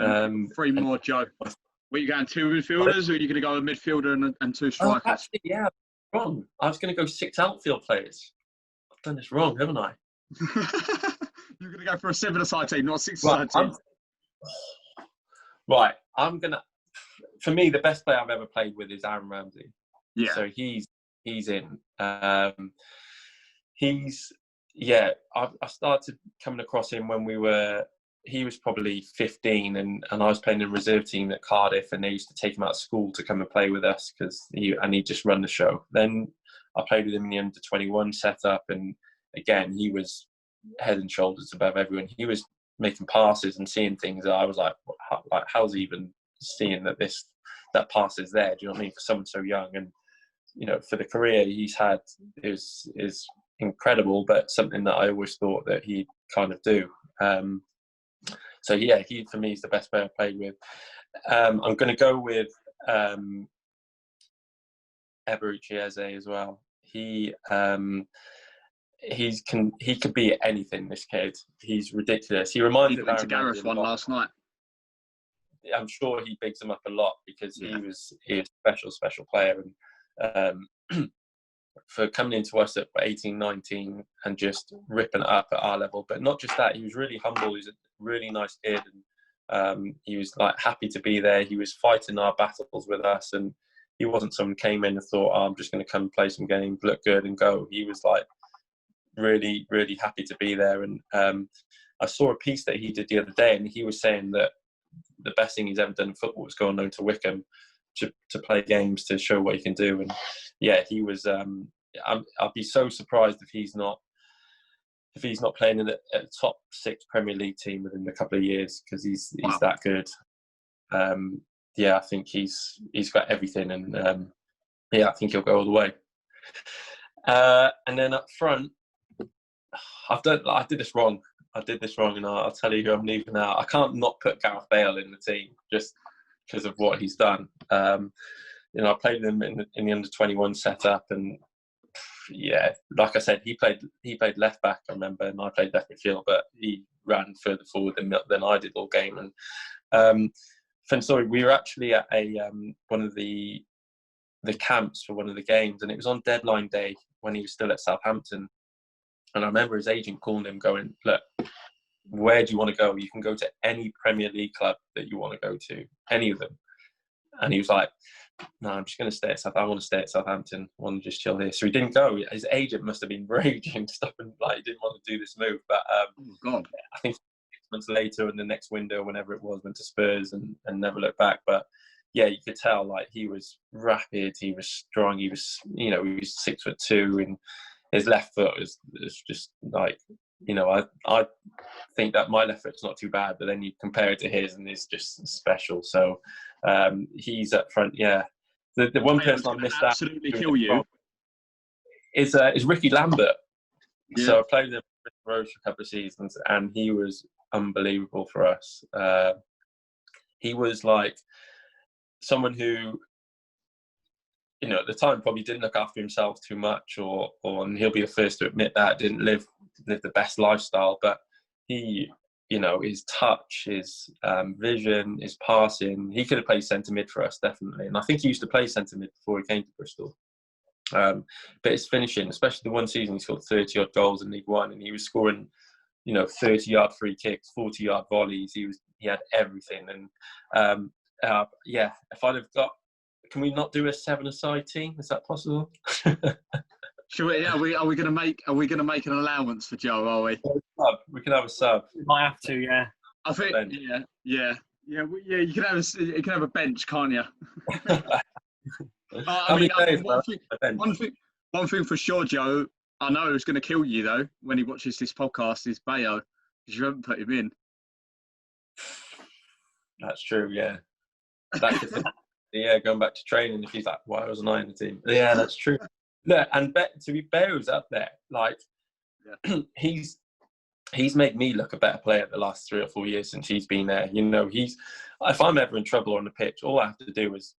three more, Joe. Were you going 2 midfielders, or are you going to go a midfielder and 2 strikers? Actually, yeah, wrong. I was going to go 6 outfield players. I've done this wrong, haven't I? You're going to go for a 7-a-side team, not a 6-a-side team. Right, for me, the best player I've ever played with is Aaron Ramsey. Yeah. So he's in. I started coming across him when he was probably 15, and I was playing in a reserve team at Cardiff, and they used to take him out of school to come and play with us because he'd just run the show. Then I played with him in the under-21 setup, and again, he was head and shoulders above everyone. He was making passes and seeing things that I was like how's he even seeing that pass is there? Do you know what I mean? For someone so young, and for the career he's had is incredible, but something that I always thought that he'd kind of do. So yeah, he for me is the best player I've played with. I'm going to go with Eberechi Eze as well. He could be anything. This kid, he's ridiculous. He reminds me of Aaron Gareth one last night. I'm sure he bigs him up a lot because he was a special player, and for coming into us at 18, 19 and just ripping it up at our level. But not just that, he was really humble. He was a really nice kid, and he was like happy to be there. He was fighting our battles with us, and he wasn't someone who came in and thought, I'm just going to come play some games, look good and go. He was like really, really happy to be there. And I saw a piece that he did the other day, and he was saying that the best thing he's ever done in football was go on loan to Wycombe to play games to show what he can do. And yeah, he was. I'd be so surprised if he's not playing in a top 6 Premier League team within a couple of years, because he's that good. I think he's got everything, and I think he'll go all the way. And then up front, I did this wrong, and I'll tell you who I'm leaving out. I can't not put Gareth Bale in the team just because of what he's done. I played him in the under-21 setup, and like I said, he played left back, I remember, and I played left midfield, but he ran further forward than I did all game. And we were actually at one of the camps for one of the games, and it was on deadline day when he was still at Southampton. And I remember his agent calling him, going, "Look, where do you want to go? You can go to any Premier League club that you want to go to, any of them." And he was like, "No, I'm just going to stay at Southampton. I want to stay at Southampton. I want to just chill here." So he didn't go. His agent must have been raging, stopping, like he didn't want to do this move. But I think 6 months later, in the next window, whenever it was, went to Spurs and never looked back. But yeah, you could tell like he was rapid, he was strong, he was 6'2", and his left foot is just like, I think that my left foot's not too bad, but then you compare it to his, and it's just special. So he's up front. Yeah, the one person I missed absolutely kill you is Ricky Lambert. Yeah. So I played with him with Rovers for a couple of seasons, and he was unbelievable for us. He was like someone who, at the time probably didn't look after himself too much, and he'll be the first to admit that, didn't live the best lifestyle, but he, his touch, his vision, his passing, he could have played centre mid for us, definitely. And I think he used to play centre mid before he came to Bristol. But his finishing, especially the one season, he scored 30 odd goals in League One, and he was scoring you know, 30-yard free kicks, 40-yard volleys. He had everything. And yeah, if I'd have got, can we not do a 7-a-side team? Is that possible? Should we, are we going to make an allowance for Joe? Are we? We can have a sub. Might have to, yeah. I think, yeah. You can have a bench, can't you? How many days, one thing for sure, Joe. I know who's going to kill you though when he watches this podcast is Bayo, because you haven't put him in. That's true. Yeah. Yeah, going back to training. If he's like, why wasn't I in the team? Yeah, that's true. Look, and to be Bayo's up there. Like, he's made me look a better player the last 3 or 4 years since he's been there. You know, if I'm ever in trouble on the pitch, all I have to do is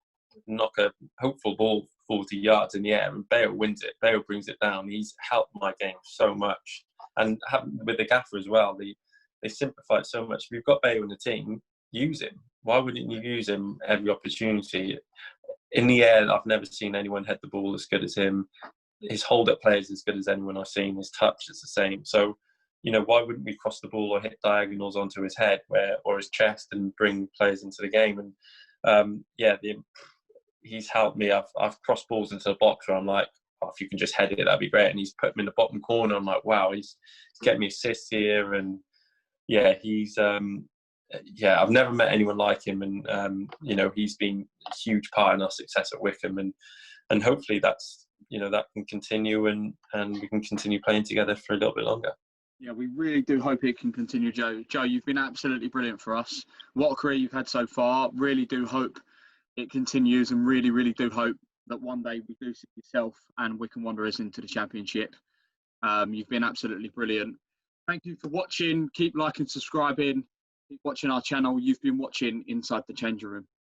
knock a hopeful ball 40 yards in the air and Bayo wins it. Bayo brings it down. He's helped my game so much. And with the gaffer as well, they simplified so much. If you've got Bayo in the team, use him. Why wouldn't you use him every opportunity? In the air, I've never seen anyone head the ball as good as him. His hold-up play is as good as anyone I've seen. His touch is the same. So, you know, why wouldn't we cross the ball or hit diagonals onto his head or his chest and bring players into the game? And he's helped me. I've crossed balls into the box where I'm like, oh, if you can just head it, that'd be great. And he's put me in the bottom corner. I'm like, wow, he's getting me assists here. And yeah, I've never met anyone like him. And, you know, he's been a huge part in our success at Wycombe. And hopefully that's, you know, that can continue and we can continue playing together for a little bit longer. Yeah, we really do hope it can continue, Joe. Joe, you've been absolutely brilliant for us. What a career you've had so far. Really do hope it continues and really, really do hope that one day we do see yourself and Wycombe Wanderers into the Championship. You've been absolutely brilliant. Thank you for watching. Keep liking, subscribing. Keep watching our channel. You've been watching Inside the Changing Room.